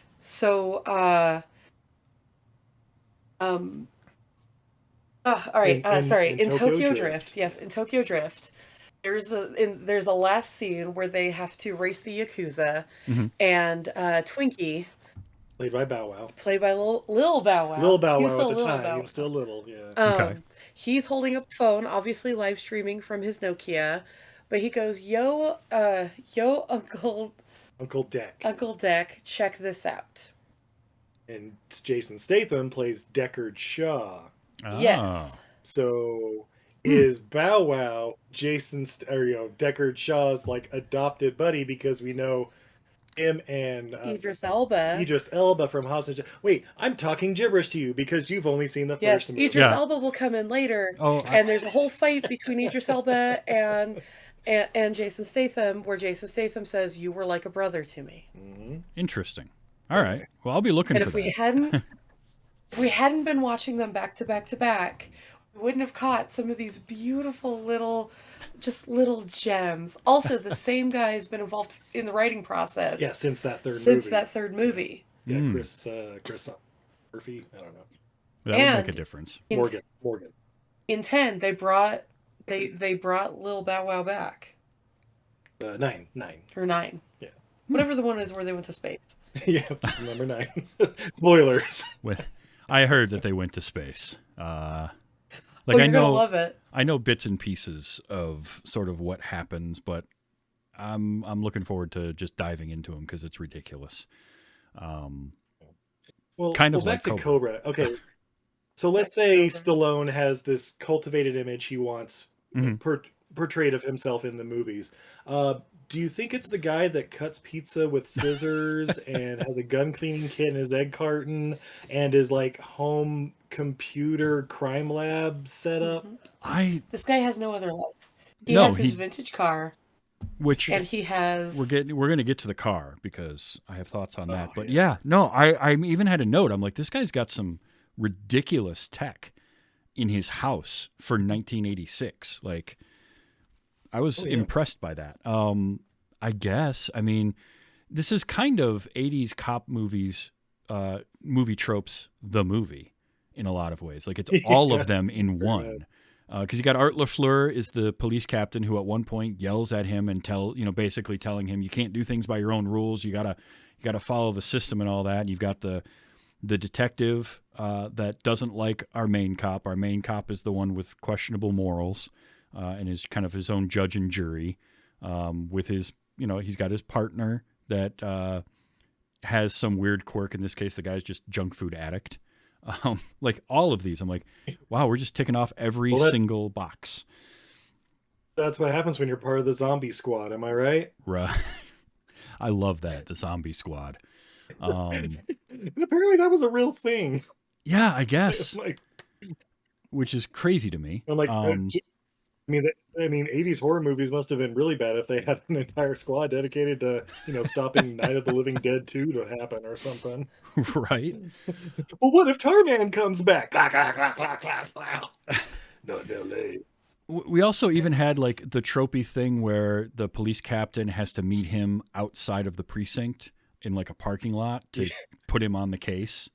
Speaker 7: all right, sorry, in Tokyo Drift. Yes, in Tokyo Drift. There's a last scene where they have to race the Yakuza,
Speaker 5: Mhm.
Speaker 7: and Twinkie,
Speaker 6: Played by Bow Wow.
Speaker 7: played by Lil Bow Wow.
Speaker 6: Little Bow
Speaker 7: He was
Speaker 6: Wow
Speaker 7: still
Speaker 6: at the
Speaker 7: Lil
Speaker 6: time.
Speaker 7: Bow
Speaker 6: He was still little. Yeah.
Speaker 5: Okay.
Speaker 7: He's holding up a phone, obviously live streaming from his Nokia, but he goes, "Yo,
Speaker 6: Uncle Deck.
Speaker 7: Uncle Deck, check this out."
Speaker 6: And Jason Statham plays Deckard Shaw.
Speaker 7: Yes.
Speaker 6: So is Bow Wow Deckard Shaw's like adopted buddy, because we know him and
Speaker 7: Idris Elba.
Speaker 6: Idris Elba from Hobbs and Shaw. Wait, I'm talking gibberish to you because you've only seen the
Speaker 7: Yes,
Speaker 6: first movie.
Speaker 7: Idris
Speaker 5: Yeah.
Speaker 7: Elba will come in later,
Speaker 5: Oh,
Speaker 7: and there's a whole fight between Idris Elba and Jason Statham, where Jason Statham says, "You were like a brother to me."
Speaker 6: Mhm.
Speaker 5: Interesting. All right. Well, I'll be looking
Speaker 7: And
Speaker 5: for
Speaker 7: if
Speaker 5: that.
Speaker 7: we hadn't been watching them back to back to back, we wouldn't have caught some of these beautiful little gems. Also, the same guy has been involved in the writing process.
Speaker 6: Yeah, since that third
Speaker 7: since
Speaker 6: movie.
Speaker 7: that third movie.
Speaker 6: Yeah,
Speaker 5: Mm.
Speaker 6: Chris Murphy. I don't know.
Speaker 5: That would make a
Speaker 7: and-
Speaker 5: difference.
Speaker 6: Morgan.
Speaker 7: In 10, they brought Lil Bow Wow back.
Speaker 6: 9.
Speaker 7: Or 9.
Speaker 6: Yeah.
Speaker 7: Whatever the one is where they went to space.
Speaker 6: Yeah, that's number 9. Spoilers.
Speaker 5: Well, I heard that they went to space.
Speaker 7: Well,
Speaker 5: I
Speaker 7: you're gonna
Speaker 5: know,
Speaker 7: love it.
Speaker 5: I know bits and pieces of sort of what happens, but I'm looking forward to just diving into them because it's ridiculous.
Speaker 6: Well,
Speaker 5: Kind of
Speaker 6: back
Speaker 5: like
Speaker 6: to Cobra. Okay. So let's say Stallone has this cultivated image he wants
Speaker 5: Mhm.
Speaker 6: portrayed of himself in the movies. Do you think it's the guy that cuts pizza with scissors and has a gun cleaning kit in his egg carton and is like home computer crime lab setup?
Speaker 5: I
Speaker 7: This guy has no other life. He
Speaker 5: No,
Speaker 7: has his
Speaker 5: he-
Speaker 7: vintage car,
Speaker 5: which
Speaker 7: and he has.
Speaker 5: we're gonna get to the car because I have thoughts on that.
Speaker 6: Oh,
Speaker 5: But
Speaker 6: yeah.
Speaker 5: yeah, no, I even had a note. I'm like, this guy's got some ridiculous tech in his house for 1986. Like, I was
Speaker 6: Oh, yeah.
Speaker 5: impressed by that. I guess. I mean, this is kind of 80s cop movies, movie tropes, the movie in a lot of ways. Like, it's all of them in one. Because you got Art LaFleur is the police captain who at one point yells at him and basically telling him you can't do things by your own rules. You gotta follow the system and all that. And you've got the detective that doesn't like our main cop. Our main cop is the one with questionable morals and is kind of his own judge and jury. With his, he's got his partner that has some weird quirk. In this case, the guy's just junk food addict. Like all of these, I'm like, wow, we're just ticking off every single box.
Speaker 6: That's what happens when you're part of the zombie squad. Am I right?
Speaker 5: Right. I love that, the zombie squad.
Speaker 6: And apparently that was a real thing.
Speaker 5: Yeah, I guess,
Speaker 6: Like,
Speaker 5: which is crazy to me.
Speaker 6: I'm like, '80s horror movies must have been really bad if they had an entire squad dedicated to, stopping Night of the Living Dead 2 to happen or something.
Speaker 5: Right?
Speaker 6: Well, what if Tarman comes back? Clack, clack, clack, clack, clack, clack. Not in LA.
Speaker 5: We also even had like the tropey thing where the police captain has to meet him outside of the precinct in like a parking lot to put him on the case,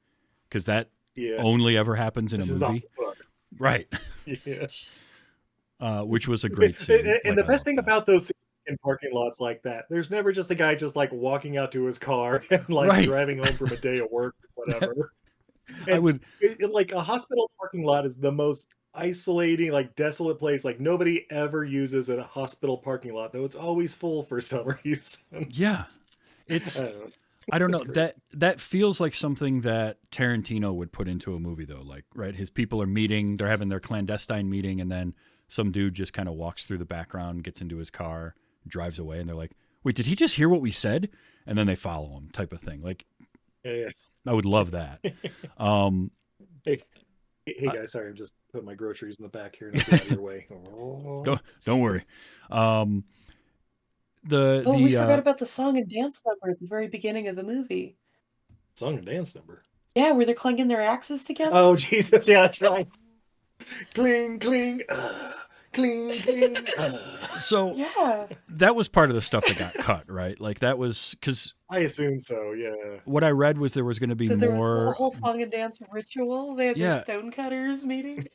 Speaker 5: because that only ever happens in
Speaker 6: This
Speaker 5: a
Speaker 6: is off
Speaker 5: movie.
Speaker 6: the book.
Speaker 5: Right.
Speaker 6: Yes.
Speaker 5: Which was a great scene.
Speaker 6: And the best thing about those scenes in parking lots like that, there's never just a guy just like walking out to his car and like driving home from a day of work or whatever. And like a hospital parking lot is the most isolating, like desolate place. Like nobody ever uses a hospital parking lot, though it's always full for some reason.
Speaker 5: Yeah. It's I don't know. That feels like something that Tarantino would put into a movie though. Like, right, his people are meeting, they're having their clandestine meeting, and then some dude just kind of walks through the background, gets into his car, drives away, and they're like, wait, did he just hear what we said? And then they follow him, type of thing. Like, I would love that.
Speaker 6: Hey guys, sorry, I'm just putting my groceries in the back here and I'll get out of your way.
Speaker 5: Don't worry.
Speaker 7: We forgot about the song and dance number at the very beginning of the movie.
Speaker 6: Song and dance number?
Speaker 7: Yeah, where they're clanging their axes together.
Speaker 6: Oh, Jesus, yeah, that's right. Cling, cling, cling, cling.
Speaker 5: So
Speaker 7: yeah,
Speaker 5: that was part of the stuff that got cut, right? Like that was because
Speaker 6: I assume so. Yeah.
Speaker 5: What I read was there was going to be
Speaker 7: there
Speaker 5: more
Speaker 7: was a whole song and dance ritual. They had their stonecutters meeting.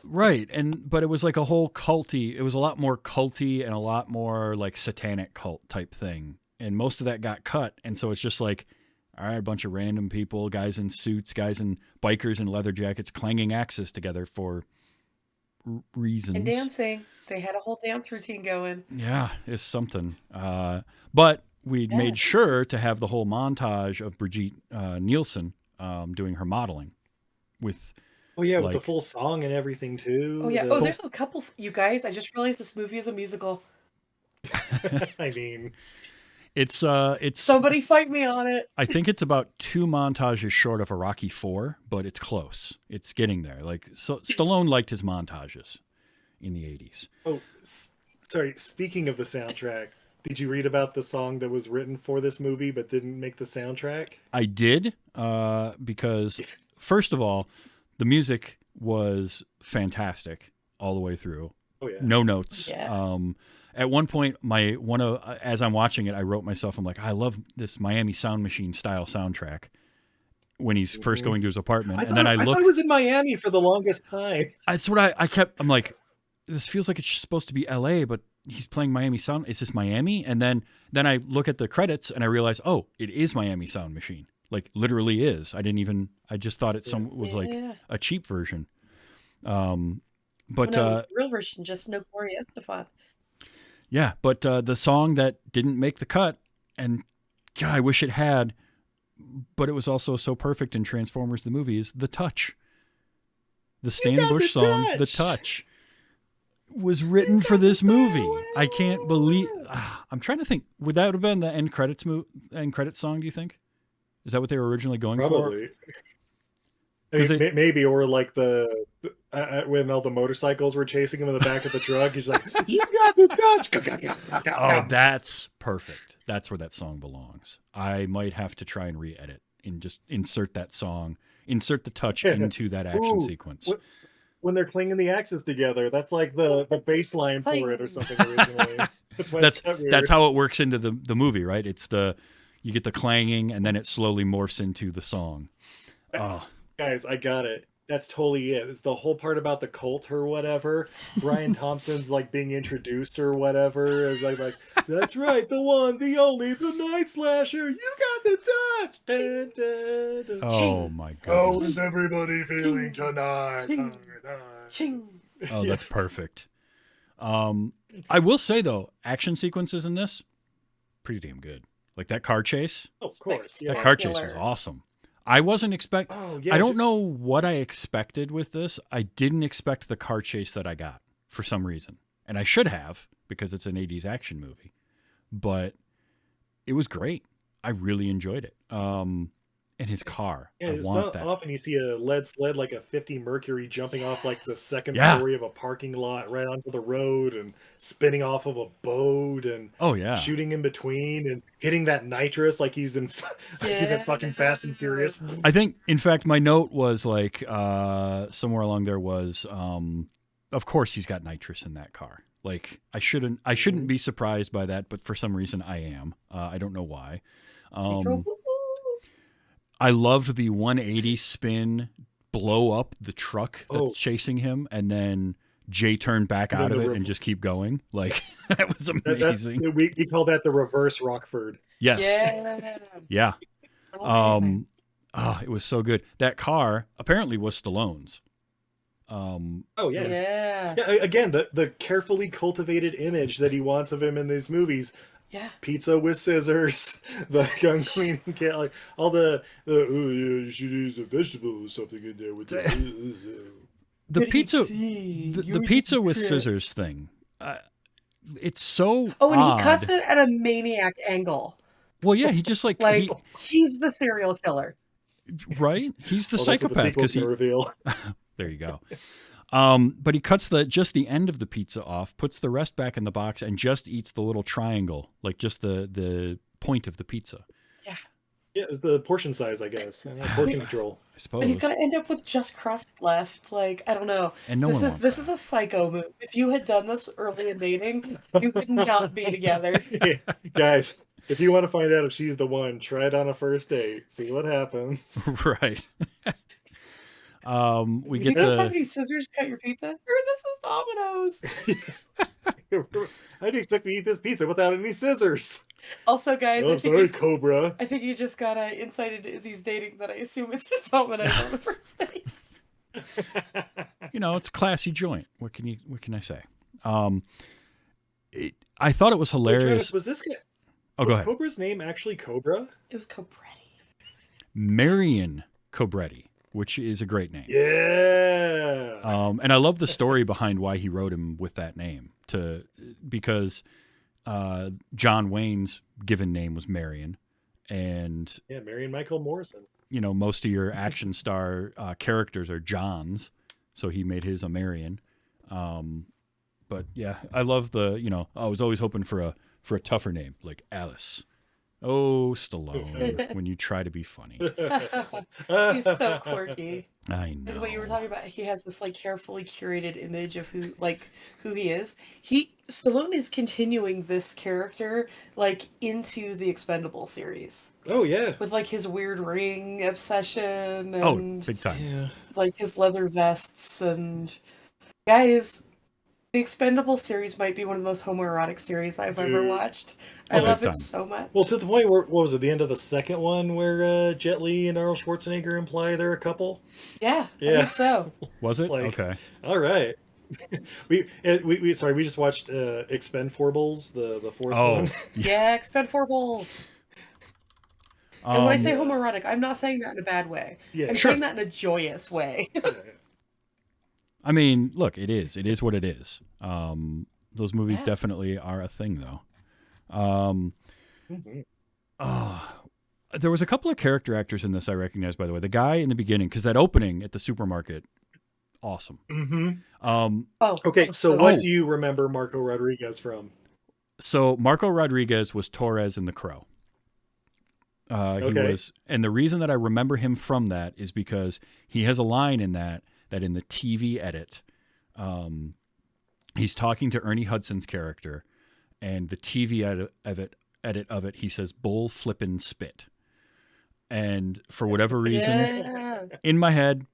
Speaker 5: Right, but it was like a whole culty. It was a lot more culty and a lot more like satanic cult type thing, and most of that got cut. And so it's just like, all right, a bunch of random people, guys in suits, guys in bikers and leather jackets, clanging axes together for reasons.
Speaker 7: And dancing. They had a whole dance routine going.
Speaker 5: Yeah, it's something. But we made sure to have the whole montage of Brigitte Nielsen doing her modeling with.
Speaker 6: Oh yeah, with the full song and everything too.
Speaker 7: Oh yeah. There's a couple. You guys, I just realized this movie is a musical.
Speaker 6: I mean,
Speaker 5: it's
Speaker 7: somebody fight me on it.
Speaker 5: I think it's about 2 montages short of a Rocky 4, but it's close. It's getting there. Like, so Stallone liked his montages in the 80s.
Speaker 6: Oh, sorry. Speaking of the soundtrack, did you read about the song that was written for this movie but didn't make the soundtrack?
Speaker 5: I did, because first of all, the music was fantastic all the way through.
Speaker 6: Oh yeah.
Speaker 5: No notes.
Speaker 7: Yeah.
Speaker 5: At one point, as I'm watching it, I wrote myself, I'm like, I love this Miami Sound Machine style soundtrack when he's first going to his apartment. And then I
Speaker 6: thought it was in Miami for the longest time.
Speaker 5: That's what I'm like, this feels like it's supposed to be LA, but he's playing Miami Sound. Is this Miami? And then I look at the credits and I realize, oh, it is Miami Sound Machine. Like literally is. I just thought it was like a cheap version. But
Speaker 7: no, it was the real version, just no Gloria Estefan.
Speaker 5: Yeah, but the song that didn't make the cut, and God, I wish it had, but it was also so perfect in Transformers the movie, is The Touch. The Stan Bush song, The Touch, was written for this movie. I can't believe. I'm trying to think. Would that have been the end credits song? Do you think? Is that what they were originally going for?
Speaker 6: Probably. Maybe, or like when all the motorcycles were chasing him in the back of the truck, he's like, "You got the touch."
Speaker 5: Oh, that's perfect. That's where that song belongs. I might have to try and re-edit and just insert that song, insert The Touch into that action sequence.
Speaker 6: When they're clanging the axes together, that's like the bass line for it or something originally.
Speaker 5: That's how it works into the movie, right? It's you get the clanging and then it slowly morphs into the song. Oh.
Speaker 6: Guys, I got it. That's totally it. It's the whole part about the cult or whatever. Brian Thompson's like being introduced or whatever. Is like, that's right, the one, the only, the Night Slasher. You got the touch. Dun, dun, dun.
Speaker 5: Oh my God.
Speaker 6: How is everybody feeling tonight?
Speaker 5: Oh, that's perfect. I will say though, action sequences in this, pretty damn good. Like that car chase.
Speaker 6: Of course.
Speaker 5: That car chase was awesome. I wasn't expect. I don't know what I expected with this. I didn't expect the car chase that I got for some reason, and I should have because it's an '80s action movie. But it was great. I really enjoyed it. in his car.
Speaker 6: Yeah,
Speaker 5: I
Speaker 6: it's
Speaker 5: want
Speaker 6: not
Speaker 5: that.
Speaker 6: often you see a lead sled like a 50 Mercury jumping off like the second
Speaker 5: Yeah.
Speaker 6: story of a parking lot right onto the road and spinning off of a boat and
Speaker 5: Oh yeah.
Speaker 6: shooting in between and hitting that nitrous like he's in like he's in fucking Fast and Furious.
Speaker 5: I think, in fact, my note was like somewhere along there was, of course he's got nitrous in that car. Like I shouldn't be surprised by that, but for some reason I am. I don't know why. I love the 180 spin, blow up the truck that's chasing him, and then Jay turn back out of it and just keep going. Like that was amazing.
Speaker 6: We call that the reverse Rockford.
Speaker 5: Yes.
Speaker 7: Yeah.
Speaker 5: It was so good. That car apparently was Stallone's.
Speaker 6: Oh yeah.
Speaker 7: Yeah.
Speaker 6: Again, the carefully cultivated image that he wants of him in these movies.
Speaker 7: Yeah.
Speaker 6: Pizza with scissors, the gun cleaning kit, like all the oh yeah, you should use a vegetable or something in there with
Speaker 5: the pizza, the pizza with scissors thing. It's so
Speaker 7: Oh, and
Speaker 5: odd.
Speaker 7: he cuts it at a maniac angle.
Speaker 5: Well, yeah, he just like
Speaker 7: he's the serial killer,
Speaker 5: right? He's the
Speaker 6: well, that's what
Speaker 5: psychopath
Speaker 6: because he
Speaker 5: reveal. There you go. But he cuts just the end of the pizza off, puts the rest back in the box, and just eats the little triangle, like just the point of the pizza.
Speaker 6: Yeah, it's the portion size, I guess. Portion control.
Speaker 5: I suppose.
Speaker 7: but he's gonna end up with just crust left. Like I don't know.
Speaker 5: And
Speaker 7: this is a psycho move. If you had done this early in dating, you would not be together.
Speaker 6: Hey, guys, if you want to find out if she's the one, try it on a first date. See what happens.
Speaker 5: Right. We
Speaker 7: Do
Speaker 5: get
Speaker 7: you guys have any scissors to cut your pizza? Sir, this is Domino's.
Speaker 6: How'd you expect me to eat this pizza without any scissors?
Speaker 7: Also, guys,
Speaker 6: Oh, sorry, Cobra.
Speaker 7: I think you just got insight into Izzy's dating that I assume it's Domino's on the first dates.
Speaker 5: It's a classy joint. What can I say? I thought it was hilarious.
Speaker 6: Wait, Travis, was this guy?
Speaker 5: Oh, go ahead.
Speaker 6: Cobra's name actually Cobra?
Speaker 7: It was Cobretti.
Speaker 5: Marion Cobretti, which is a great name.
Speaker 6: Yeah.
Speaker 5: And I love the story behind why he wrote him with that name, because John Wayne's given name was Marion, and
Speaker 6: Marion Michael Morrison.
Speaker 5: Most of your action star characters are Johns, so he made his a Marion. But yeah, I love I was always hoping for a tougher name like Alice. Oh, Stallone, when you try to be funny.
Speaker 7: He's so quirky.
Speaker 5: I know.
Speaker 7: That's what you were talking about. He has this carefully curated image of who he is. Stallone is continuing this character into the Expendable series.
Speaker 6: Oh yeah.
Speaker 7: With his weird ring obsession and
Speaker 5: big time.
Speaker 6: Yeah.
Speaker 7: His leather vests and guys, the Expendable series might be one of the most homoerotic series I've ever watched. I love it so much.
Speaker 6: Well, to the point where, what was it, the end of the second one where Jet Li and Arnold Schwarzenegger imply they're a couple?
Speaker 7: Yeah, I think so.
Speaker 5: Was it? Okay.
Speaker 6: All right. we just watched Expendables, the fourth one.
Speaker 7: Yeah, Expendables. And when I say homoerotic, I'm not saying that in a bad way.
Speaker 6: Yeah,
Speaker 7: I'm saying that in a joyous way.
Speaker 5: I mean, look, it is what it is. Those movies definitely are a thing, though. There was a couple of character actors in this I recognized, by the way. The guy in the beginning, because that opening at the supermarket, awesome.
Speaker 6: Okay, so what do you remember Marco Rodriguez from?
Speaker 5: So Marco Rodriguez was Torres in The Crow. He was, and the reason that I remember him from that is because he has a line in that in the TV edit, he's talking to Ernie Hudson's character, and the TV edit of it, he says, "Bull flippin' spit." And for whatever reason, in my head,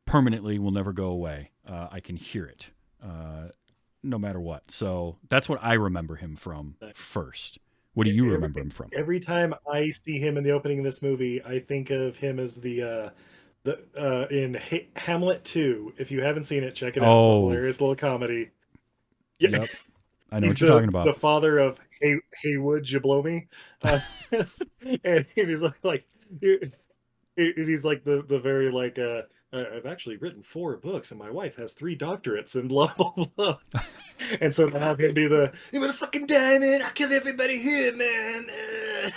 Speaker 5: permanently will never go away. I can hear it no matter what. So that's what I remember him from first. What do you remember him from?
Speaker 6: Every time I see him in the opening of this movie, I think of him as in Hamlet 2. If you haven't seen it, check it out. It's a hilarious little comedy. Yeah.
Speaker 5: Yep. I know what you're talking about.
Speaker 6: The father of Haywood, you blow me? And he's like he's like the very I've actually written 4 books and my wife has 3 doctorates and blah blah blah. And so to have him be you want a fucking diamond? I'll kill everybody here, man.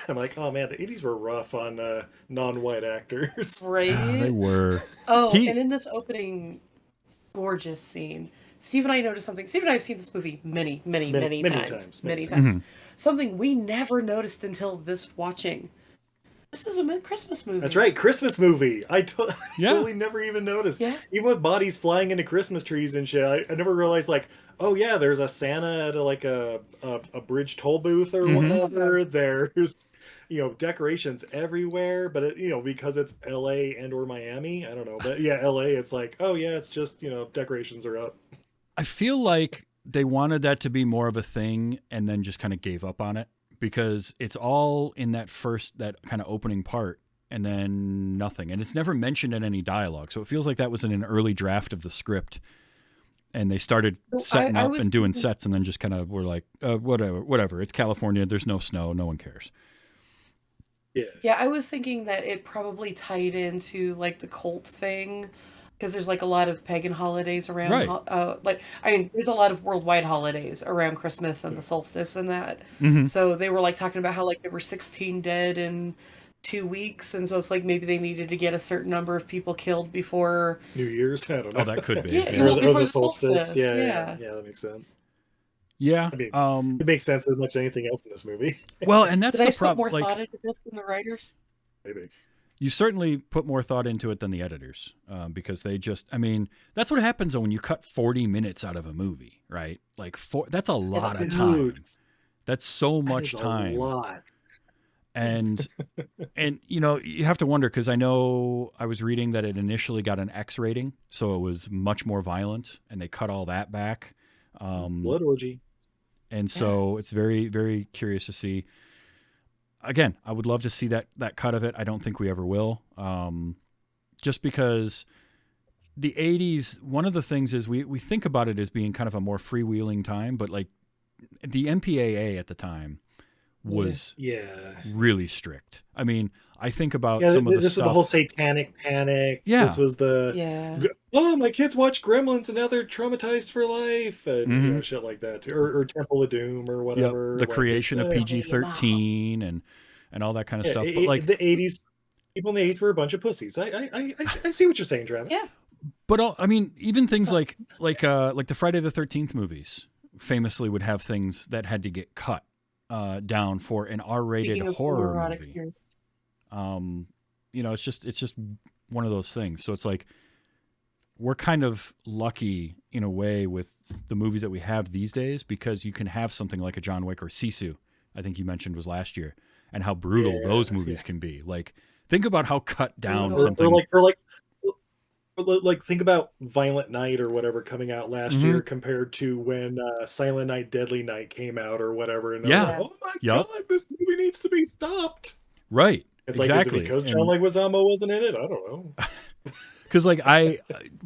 Speaker 6: I'm like, oh man, the 80s were rough on non-white actors.
Speaker 7: Right?
Speaker 5: They were.
Speaker 7: Oh,
Speaker 5: He-
Speaker 7: and in this opening gorgeous scene, Steve and I noticed something. Steve and I have seen this movie many, many, many,
Speaker 6: Many
Speaker 7: times.
Speaker 6: times,
Speaker 7: Many
Speaker 6: many
Speaker 7: times.
Speaker 5: Mhm.
Speaker 7: Something we never noticed until this watching. This is a Christmas movie.
Speaker 6: That's right, Christmas movie. I
Speaker 5: Yeah.
Speaker 6: totally never even noticed.
Speaker 7: Yeah.
Speaker 6: Even with bodies flying into Christmas trees and shit, I never realized, like, oh yeah, there's a Santa at a bridge toll booth or
Speaker 5: Mhm.
Speaker 6: whatever. There's, decorations everywhere. But because it's L.A. and or Miami, I don't know. But yeah, L.A. It's like, oh yeah, it's just decorations are up.
Speaker 5: I feel like they wanted that to be more of a thing and then just kind of gave up on it because it's all in that kind of opening part and then nothing. And it's never mentioned in any dialogue. So it feels like that was in an early draft of the script. And they started setting up and doing sets and then just kind of were like, whatever. It's California. There's no snow. No one cares.
Speaker 6: Yeah.
Speaker 7: Yeah, I was thinking that it probably tied into like the cult thing because there's like a lot of pagan holidays around.
Speaker 5: Right.
Speaker 7: There's a lot of worldwide holidays around Christmas and the solstice and that.
Speaker 5: Mhm.
Speaker 7: So they were like talking about how like there were 16 dead in 2 weeks, and so it's like maybe they needed to get a certain number of people killed before
Speaker 6: New Year's, I don't know.
Speaker 5: Oh, that could be.
Speaker 7: Yeah,
Speaker 5: Yeah.
Speaker 7: well,
Speaker 6: Or
Speaker 7: before
Speaker 6: the
Speaker 7: the
Speaker 6: solstice.
Speaker 7: solstice,
Speaker 6: Yeah,
Speaker 7: yeah.
Speaker 6: that makes sense.
Speaker 5: Yeah.
Speaker 6: I mean, it makes sense as much as anything else in this movie.
Speaker 5: Well, and that's
Speaker 7: Did I
Speaker 5: the
Speaker 7: just put more
Speaker 5: problem. Like,
Speaker 7: thought into this than the writers?
Speaker 6: Maybe.
Speaker 5: you certainly put more thought into it than the editors because they just, that's what happens when you cut 40 minutes out of a movie, right? Like, that's a lot of time. That's so much time.
Speaker 6: A lot.
Speaker 5: And, you have to wonder because I know I was reading that it initially got an X rating, so it was much more violent, and they cut all that back.
Speaker 6: Blood orgy.
Speaker 5: And so it's very, very curious to see. Again, I would love to see that cut of it. I don't think we ever will. Just because the 80s, one of the things is we think about it as being kind of a more freewheeling time, but like the MPAA at the time was really strict. I mean, I think about some of the
Speaker 6: this
Speaker 5: stuff.
Speaker 6: was the whole satanic panic.
Speaker 5: Yeah.
Speaker 6: This was my kids watch Gremlins and now they're traumatized for life and shit like that too. Or Temple of Doom or whatever.
Speaker 5: The creation of PG-13 and all that kind of stuff. But like
Speaker 6: the 80s, people in the 80s were a bunch of pussies. I see what you're saying, Travis.
Speaker 7: Yeah.
Speaker 5: But even things like the Friday the 13th movies famously would have things that had to get cut down for an R-rated horror movie. It's just one of those things. So it's like we're kind of lucky in a way with the movies that we have these days because you can have something like a John Wick or Sisu, I think you mentioned was last year, and how brutal those movies can be. Like, think about how cut down something.
Speaker 6: Like think about Violent Night or whatever coming out last year compared to when Silent Night, Deadly Night came out or whatever. And like, oh my god, this movie needs to be stopped.
Speaker 5: Right.
Speaker 6: It's
Speaker 5: exactly.
Speaker 6: Like, is it because John Leguizamo wasn't in it? I don't know.
Speaker 5: Because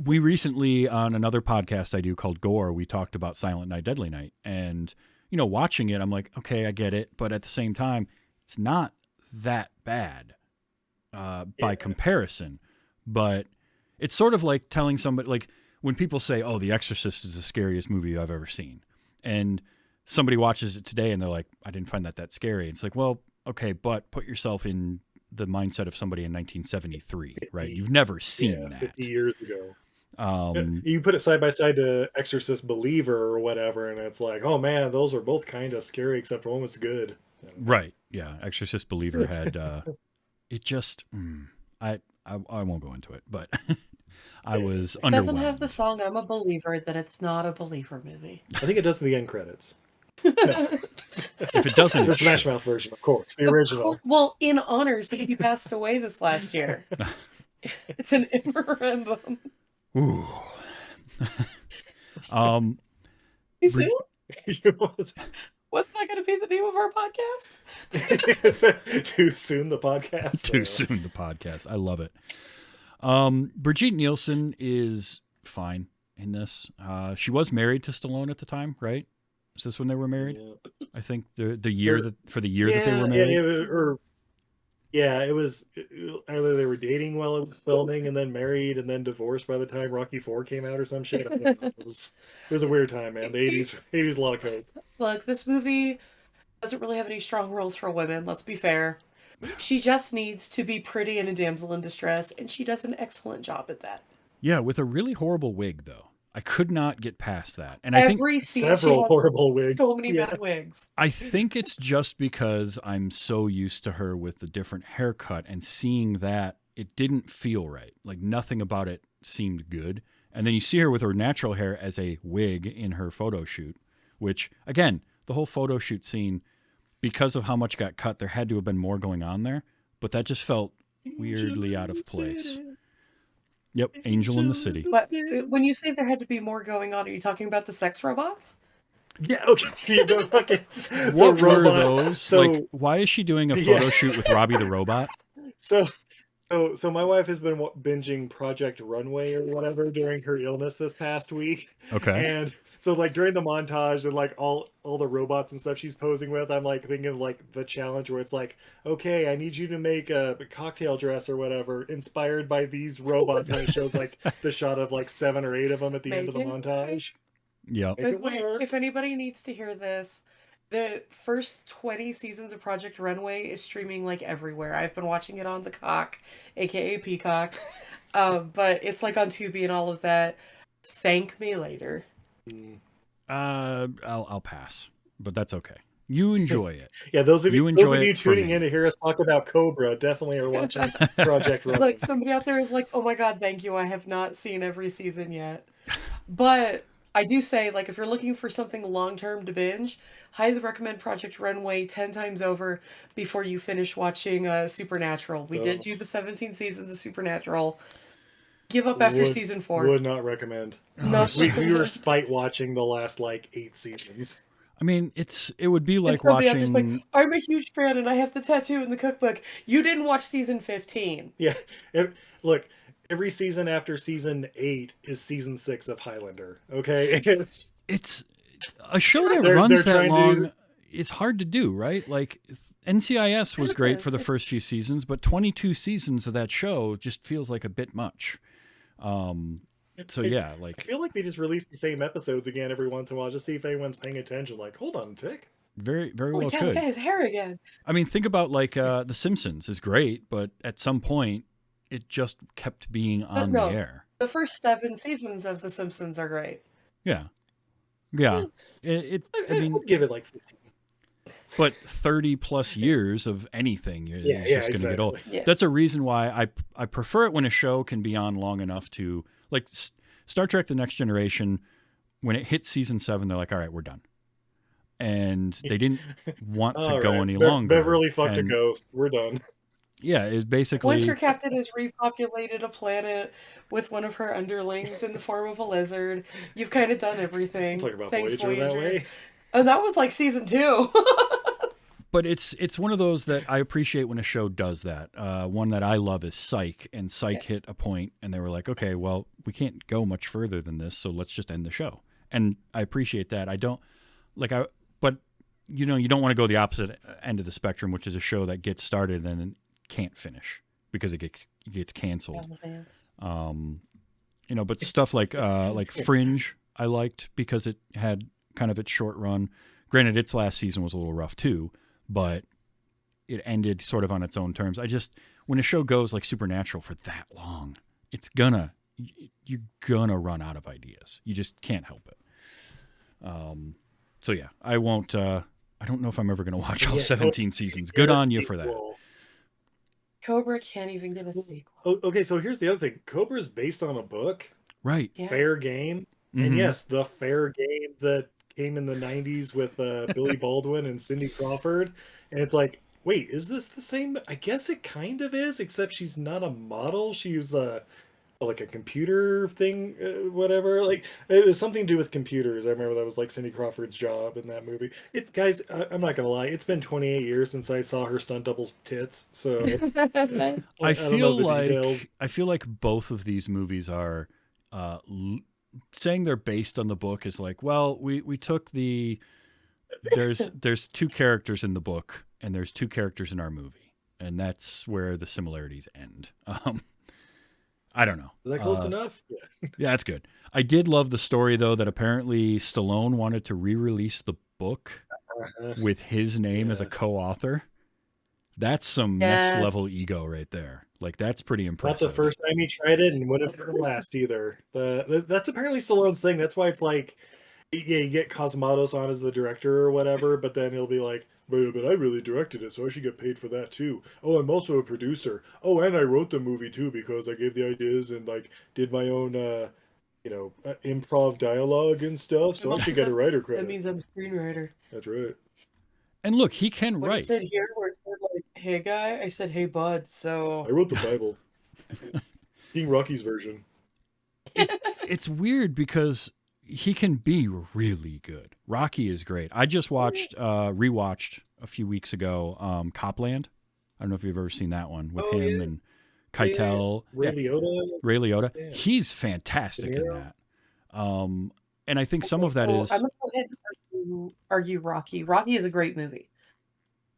Speaker 5: we recently on another podcast I do called Gore, we talked about Silent Night, Deadly Night, and watching it, I'm like, okay, I get it, but at the same time, it's not that bad by comparison. But it's sort of like telling somebody, like when people say, "Oh, The Exorcist is the scariest movie I've ever seen," and somebody watches it today and they're like, "I didn't find that scary." It's like, well, okay, but put yourself in the mindset of somebody in 1973, right? You've never seen that
Speaker 6: 50 years ago. You put it side by side to Exorcist Believer or whatever, and it's like, oh man, those were both kind of scary, except one was good.
Speaker 5: Right? Yeah, Exorcist Believer had it just. I won't go into it, but I was underwhelmed.
Speaker 7: It doesn't have the song "I'm a Believer," then it's not a Believer movie.
Speaker 6: I think it does in the end credits.
Speaker 5: If it doesn't,
Speaker 6: the Smash Mouth version, of course, the original.
Speaker 7: Well, in honors that he passed away this last year. It's an memorandum.
Speaker 5: Ooh.
Speaker 7: You see? Wasn't that going to be the name of our podcast?
Speaker 6: Too soon, the podcast.
Speaker 5: Too soon, the podcast. I love it. Brigitte Nielsen is fine in this. She was married to Stallone at the time, right? Is this when they were married? Yeah. I think the year that they were married.
Speaker 6: It was either they were dating while it was filming and then married and then divorced by the time Rocky IV came out or some shit. It was a weird time, man. The 80s a lot of coke.
Speaker 7: Look, this movie doesn't really have any strong roles for women, let's be fair. She just needs to be pretty and a damsel in distress, and she does an excellent job at that.
Speaker 5: Yeah, with a really horrible wig, though. I could not get past that. And I think
Speaker 7: Every scene she
Speaker 6: Several
Speaker 7: has
Speaker 6: horrible wigs.
Speaker 7: so many
Speaker 6: Yeah.
Speaker 7: bad wigs.
Speaker 5: I think it's just because I'm so used to her with the different haircut and seeing that it didn't feel right. Like nothing about it seemed good. And then you see her with her natural hair as a wig in her photo shoot, which again, the whole photo shoot scene, because of how much got cut, there had to have been more going on there, but that just felt weirdly out of place. Yep, Angel in the City.
Speaker 7: But when you say there had to be more going on, are you talking about the sex robots?
Speaker 6: Yeah, okay. The fucking,
Speaker 5: What
Speaker 6: the
Speaker 5: were
Speaker 6: robot.
Speaker 5: those?
Speaker 6: So,
Speaker 5: Like, why is she doing a photo shoot with Robbie the robot?
Speaker 6: so my wife has been binging Project Runway or whatever during her illness this past week.
Speaker 5: Okay.
Speaker 6: And so like during the montage and like all the robots and stuff she's posing with, I'm like thinking of like the challenge where it's like, okay, I need you to make a cocktail dress or whatever inspired by these robots, and it shows like the shot of like 7 or 8 of them at the end of the
Speaker 7: Make it
Speaker 6: montage.
Speaker 5: Yep.
Speaker 6: Make it work.
Speaker 7: If anybody needs to hear this, the first 20 seasons of Project Runway is streaming like everywhere. I've been watching it on the Cock, aka Peacock, but it's like on Tubi and all of that. Thank me later.
Speaker 5: I'll pass, but that's okay. You enjoy it.
Speaker 6: Yeah, those of
Speaker 5: You
Speaker 6: you
Speaker 5: enjoy it for
Speaker 6: tuning
Speaker 5: me.
Speaker 6: in to hear us talk about Cobra definitely are watching Project Runway.
Speaker 7: Like somebody out there is like, oh my god, thank you. I have not seen every season yet. But I do say, like, if you're looking for something long-term to binge, highly recommend Project Runway 10 times over before you finish watching Supernatural. We did do the 17 seasons of Supernatural. Give up after season 4.
Speaker 6: Would not recommend.
Speaker 7: No.
Speaker 6: We were spite watching the last like 8 seasons.
Speaker 5: I mean, it would be like
Speaker 7: And somebody else is
Speaker 5: watching.
Speaker 7: like, I'm a huge fan and I have the tattoo in the cookbook. You didn't watch season 15.
Speaker 6: Yeah, look, every season after season 8 is season 6 of Highlander. Okay,
Speaker 5: It's a show that
Speaker 6: They're
Speaker 5: runs that
Speaker 6: trying to-
Speaker 5: long. It's hard to do, right? Like NCIS was
Speaker 7: It
Speaker 5: great
Speaker 7: is.
Speaker 5: for the first few seasons, but 22 seasons of that show just feels like a bit much. So yeah,
Speaker 6: I
Speaker 5: like
Speaker 6: feel like they just release the same episodes again every once in a while, just see if anyone's paying attention. Like, hold on a tick.
Speaker 5: very
Speaker 7: Holy
Speaker 5: well
Speaker 7: cow,
Speaker 5: could.
Speaker 7: look at his hair again.
Speaker 5: I mean, think about like The Simpsons is great, but at some point it just kept being on
Speaker 7: no.
Speaker 5: the air.
Speaker 7: The first 7 seasons of The Simpsons are great.
Speaker 5: Yeah. Yeah. I mean,
Speaker 6: I'll give it like 15.
Speaker 5: but 30 plus years of anything is
Speaker 6: Yeah,
Speaker 5: just going to get old.
Speaker 6: exactly.
Speaker 7: Yeah.
Speaker 5: That's a reason why I prefer it when a show can be on long enough to, like Star Trek The Next Generation, when it hit season 7, they're like, all right, we're done. And they didn't want to
Speaker 6: All
Speaker 5: go
Speaker 6: right,
Speaker 5: any longer.
Speaker 6: Beverly fucked a
Speaker 5: And,
Speaker 6: ghost. We're done.
Speaker 5: Yeah, it's basically.
Speaker 7: Once your captain has repopulated a planet with one of her underlings in the form of a lizard, you've kind of done everything.
Speaker 6: Talk about
Speaker 7: Thanks,
Speaker 6: Voyager that way.
Speaker 7: And that was like season 2.
Speaker 5: But it's one of those that I appreciate when a show does that. One that I love is Psych, and Psych hit a point, and they were like, okay, well, we can't go much further than this, so let's just end the show. And I appreciate that. But you don't want to go the opposite end of the spectrum, which is a show that gets started and then can't finish because it gets canceled. But stuff like Fringe, I liked because it had kind of its short run. Granted, its last season was a little rough too, but it ended sort of on its own terms. When a show goes like Supernatural for that long, you're gonna run out of ideas. You just can't help it. So yeah, I won't. I don't know if I'm ever gonna watch all 17 seasons. Good on you for that.
Speaker 7: Cobra can't even get a sequel.
Speaker 6: Okay, so here's the other thing. Cobra is based on a book,
Speaker 5: Right.
Speaker 7: Yeah.
Speaker 6: Fair Game.
Speaker 5: Mhm.
Speaker 6: And yes, the Fair Game that came in the 90s with Billy Baldwin and Cindy Crawford. And it's like, wait, is this the same? I guess it kind of is, except she's not a model. She was like a computer thing, whatever. Like, it was something to do with computers. I remember that was like Cindy Crawford's job in that movie. Guys, I'm not gonna lie, it's been 28 years since I saw her stunt double's tits. So
Speaker 5: I
Speaker 6: don't know the details.
Speaker 5: feel like both of these movies are saying they're based on the book is like, well, we took there's 2 characters in the book and there's 2 characters in our movie, and that's where the similarities end. I don't know.
Speaker 6: Is that close enough? Yeah.
Speaker 5: Yeah, that's good. I did love the story though that apparently Stallone wanted to re-release the book with his name as a co-author. That's some next level ego right there. Like, that's pretty impressive.
Speaker 6: Not the first time he tried it, and wouldn't be the last either. That's apparently Stallone's thing. That's why it's like, yeah, you get Cosmatos on as the director or whatever, but then he'll be like, but I really directed it, so I should get paid for that too. Oh, I'm also a producer. Oh, and I wrote the movie too because I gave the ideas and like did my own, improv dialogue and stuff. So I should get a writer credit.
Speaker 7: That means I'm a screenwriter.
Speaker 6: That's right.
Speaker 5: And look, he can
Speaker 7: What
Speaker 5: write.
Speaker 7: I said here, where it said like, "Hey guy," I said, "Hey bud." So
Speaker 6: I wrote the Bible. King Rocky's version.
Speaker 5: It's weird because he can be really good. Rocky is great. I just rewatched a few weeks ago, Copland. I don't know if you've ever seen that one with him and Keitel.
Speaker 6: Ray Liotta.
Speaker 5: Ray Liotta.
Speaker 6: Yeah.
Speaker 5: He's fantastic in that. And I think some of that is.
Speaker 7: I'm gonna go ahead and argue Rocky. Rocky is a great movie.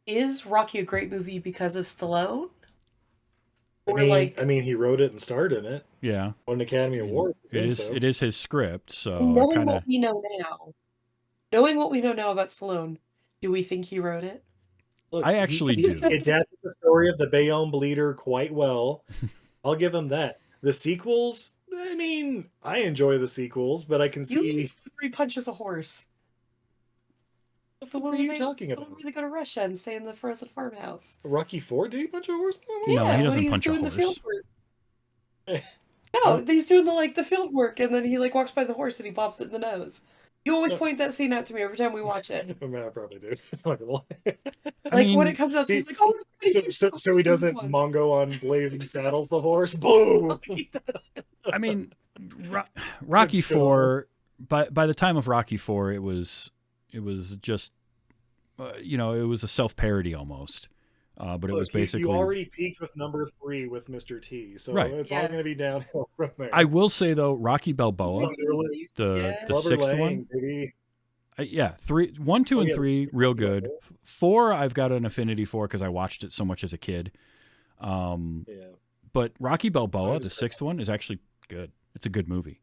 Speaker 7: Is Rocky a great movie because of Stallone? Or
Speaker 6: I mean, he wrote it and starred in it.
Speaker 5: Yeah,
Speaker 6: Won an Academy Award.
Speaker 5: it is his script. So
Speaker 7: knowing what we know now about Stallone, do we think he wrote it?
Speaker 6: Look,
Speaker 5: I actually do.
Speaker 6: He adapted the story of the Bayonne Bleeder quite well. I'll give him that. The sequels, I mean, I enjoy the sequels, but I can see.
Speaker 7: He punches a horse.
Speaker 6: What are you talking about?
Speaker 7: Where they go to Russia and stay in the frozen farmhouse.
Speaker 6: Rocky IV? Did he punch a horse?
Speaker 5: No, he
Speaker 7: when
Speaker 5: doesn't
Speaker 7: he's
Speaker 5: punch a
Speaker 7: doing the
Speaker 5: horse.
Speaker 7: field work. No, he's doing the field work, and then he walks by the horse and he bops it in the nose. You always point that scene out to me every time we watch it.
Speaker 6: I mean, I probably do. I'm not gonna lie.
Speaker 7: When it comes up, he's like, "Oh."
Speaker 6: So he doesn't Mongo on Blazing Saddles the horse. Boom.
Speaker 7: He doesn't.
Speaker 5: I mean, Rocky IV. By the time of Rocky IV, it was just, it was a self-parody almost. But it was basically.
Speaker 6: You already peaked with number 3 with Mr. T, so it's all going to be downhill from there.
Speaker 5: I will say though, Rocky Balboa, the sixth one, yeah, 1, 2, and 3, real good. 4, I've got an affinity for because I watched it so much as a kid. But Rocky Balboa, the sixth one, is actually good. It's a good movie.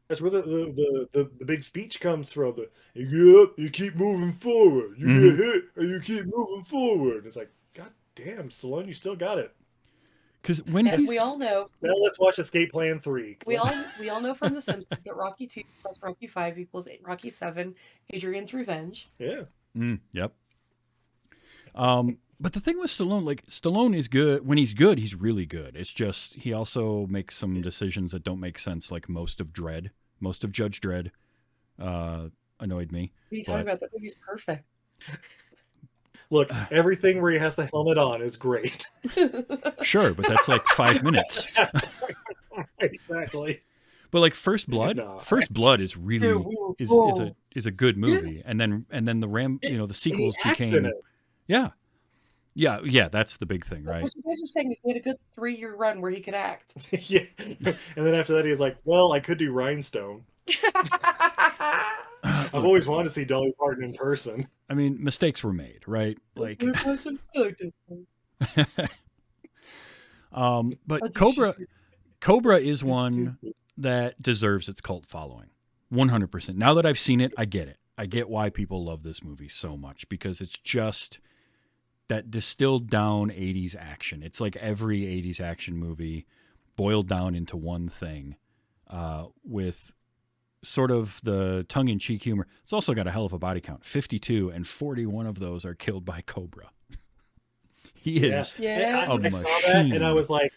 Speaker 6: That's where the big speech comes from. You get up, you keep moving forward. You get hit, and you keep moving forward. It's like, God damn, Stallone, you still got it.
Speaker 5: Because when
Speaker 7: we all know.
Speaker 6: Now let's watch Escape Plan 3.
Speaker 7: We all know from The Simpsons that Rocky 2 plus Rocky 5 equals Rocky 7, Adrian's Revenge.
Speaker 6: Yeah.
Speaker 5: Yep. But the thing with Stallone, Stallone is good. When he's good, he's really good. It's just he also makes some decisions that don't make sense, like most of Judge Dredd annoyed me.
Speaker 7: What are you talking about? That movie's perfect.
Speaker 6: Look, everything where he has the helmet on is great.
Speaker 5: Sure, but that's like 5 minutes.
Speaker 6: Exactly.
Speaker 5: But First Blood, First Blood is really is a good movie, and then the sequels became Yeah, that's the big thing, right?
Speaker 7: What you guys are saying is he had a good 3-year run where he could act.
Speaker 6: Yeah. And then after that, he was like, well, I could do Rhinestone. I've always wanted to see Dolly Parton in person.
Speaker 5: I mean, mistakes were made, right? But Cobra is one that deserves its cult following. 100%. Now that I've seen it, I get it. I get why people love this movie so much, because it's just that distilled down 80s action. It's like every 80s action movie boiled down into one thing, with sort of the tongue-in-cheek humor. It's also got a hell of a body count. 52, and 41 of those are killed by Cobra. He is a machine. I saw that,
Speaker 6: and I was like,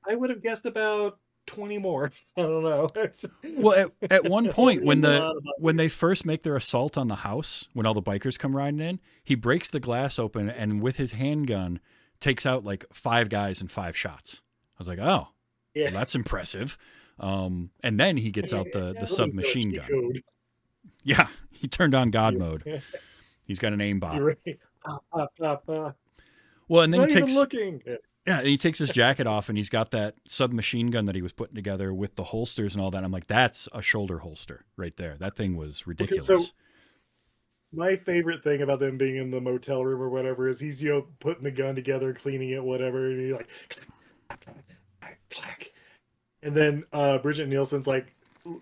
Speaker 6: I would have guessed about 20 more. I don't know.
Speaker 5: Well, at one point when they first make their assault on the house, when all the bikers come riding in, he breaks the glass open and with his handgun takes out 5 guys in 5 shots. I was like, oh, well, that's impressive. And then he gets out the submachine gun. Yeah, he turned on God mode. He's got an aimbot. Well, and then he takes looking. Yeah, and he takes his jacket off, and he's got that submachine gun that he was putting together with the holsters and all that. I'm like, that's a shoulder holster right there. That thing was ridiculous.
Speaker 6: Okay, so my favorite thing about them being in the motel room or whatever is he's putting the gun together, cleaning it, whatever, and he's clack. And then Bridget Nielsen's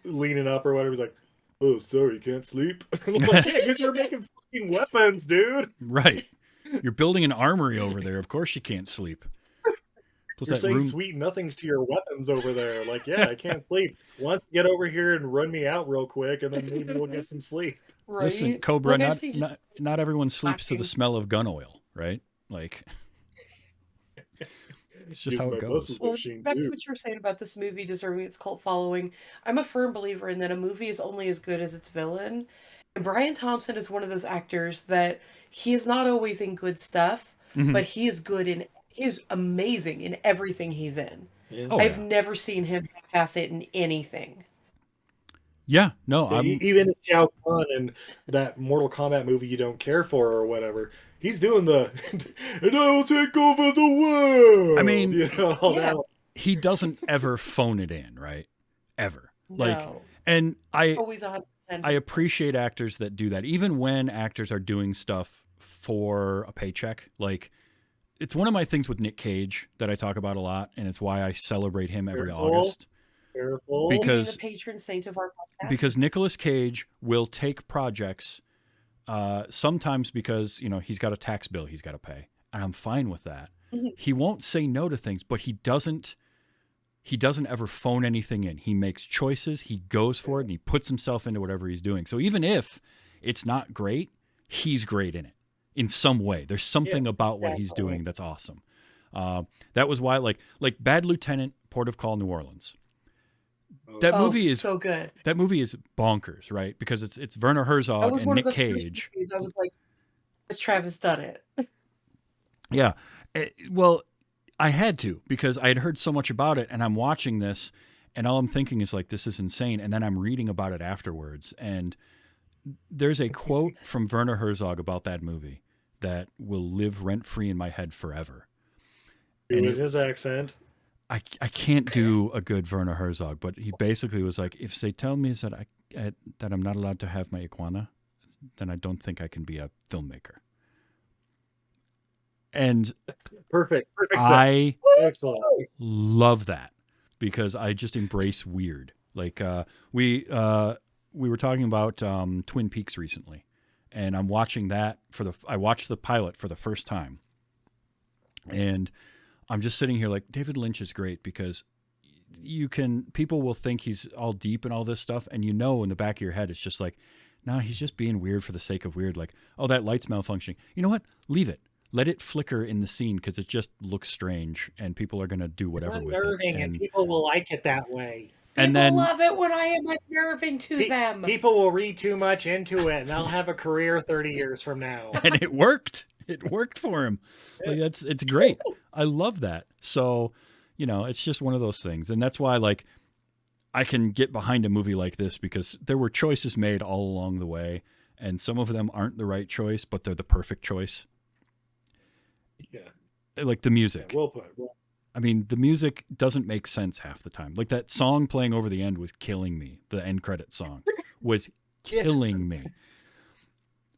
Speaker 6: leaning up or whatever. He's like, "Oh, sorry, you can't sleep." Because you're making fun fucking weapons, dude.
Speaker 5: Right. You're building an armory over there. Of course you can't sleep. Plus
Speaker 6: You're
Speaker 5: that
Speaker 6: saying
Speaker 5: room.
Speaker 6: sweet nothings to your weapons over there. Like, yeah, I can't sleep. Why don't you get over here and run me out real quick, and then maybe we'll get some sleep.
Speaker 7: Right?
Speaker 5: Listen, Cobra,
Speaker 7: Like, I just need to-
Speaker 5: not everyone sleeps to the
Speaker 7: Acting.
Speaker 5: smell of gun oil, right? Like, it's just
Speaker 6: Use
Speaker 5: how
Speaker 6: my
Speaker 5: it goes.
Speaker 6: muscles
Speaker 7: Well,
Speaker 6: machine,
Speaker 7: back to
Speaker 6: too.
Speaker 7: what you were saying about this movie deserving its cult following. I'm a firm believer in that a movie is only as good as its villain. And Brian Thompson is one of those actors that he is not always in good stuff,
Speaker 5: Mhm.
Speaker 7: but he is amazing in everything he's in.
Speaker 5: Oh,
Speaker 7: I've
Speaker 5: yeah.
Speaker 7: never seen him half-ass it in anything.
Speaker 5: Yeah, no,
Speaker 6: Yeah,
Speaker 5: I'm
Speaker 6: even in Shao Kahn and that Mortal Kombat movie you don't care for or whatever, he's doing the and I will take over the world.
Speaker 5: I mean,
Speaker 6: you know, all
Speaker 7: Yeah.
Speaker 6: that.
Speaker 5: he doesn't ever phone it in, right? Ever. Like,
Speaker 7: No.
Speaker 5: and I
Speaker 7: Always 100%.
Speaker 5: appreciate actors that do that, even when actors are doing stuff for a paycheck. Like, it's one of my things with Nick Cage that I talk about a lot, and it's why I celebrate him every
Speaker 6: Careful.
Speaker 5: August.
Speaker 6: Careful.
Speaker 7: Being
Speaker 5: Because
Speaker 7: the patron saint of our podcast.
Speaker 5: because Nicolas Cage will take projects, sometimes because he's got a tax bill he's got to pay, and I'm fine with that.
Speaker 7: Mhm.
Speaker 5: He won't say no to things, but he doesn't ever phone anything in. He makes choices, he goes for it, and he puts himself into whatever he's doing. So even if it's not great, he's great in it in some way. There's something about what he's
Speaker 7: exactly.
Speaker 5: doing that's awesome. That was why, like Bad Lieutenant, Port of Call, New Orleans. That movie is
Speaker 7: so good.
Speaker 5: That movie is bonkers, right? Because it's Werner
Speaker 7: That
Speaker 5: Herzog
Speaker 7: was
Speaker 5: and
Speaker 7: one
Speaker 5: Nick
Speaker 7: of the first
Speaker 5: Cage.
Speaker 7: movies I was like, has Travis done it?
Speaker 5: Yeah. Well, I had to, because I had heard so much about it, and I'm watching this, and all I'm thinking is like, this is insane. And then I'm reading about it afterwards, and there's a quote from Werner Herzog about that movie that will live rent free in my head forever.
Speaker 6: Do his accent.
Speaker 5: I can't do a good Werner Herzog, but he basically was like, if they tell me that that I'm not allowed to have my iguana, then I don't think I can be a filmmaker. And
Speaker 6: Perfect.
Speaker 5: I
Speaker 6: Excellent.
Speaker 5: love that, because I just embrace weird. Like we were talking about Twin Peaks recently, and I'm watching that I watched the pilot for the first time, and I'm just sitting here like, David Lynch is great, because people will think he's all deep and all this stuff, and in the back of your head it's just like, nah, he's just being weird for the sake of weird. Like, oh, that light's malfunctioning. You know what? Leave it. Let it flicker in the scene, because it just looks strange, and people are going to do whatever with it.
Speaker 6: And people will like it that way.
Speaker 5: And
Speaker 7: People
Speaker 5: then
Speaker 7: love it when I am unnerving to them.
Speaker 6: People will read too much into it, and they'll have a career 30 years from now.
Speaker 5: and it worked. It worked for him. Like, it's great. I love that. So, it's just one of those things. And that's why, like, I can get behind a movie like this, because there were choices made all along the way, and some of them aren't the right choice, but they're the perfect choice.
Speaker 6: Yeah.
Speaker 5: Like the music.
Speaker 6: Well put.
Speaker 5: I mean, the music doesn't make sense half the time. Like, that song playing over the end was killing me. The end credit song was killing me.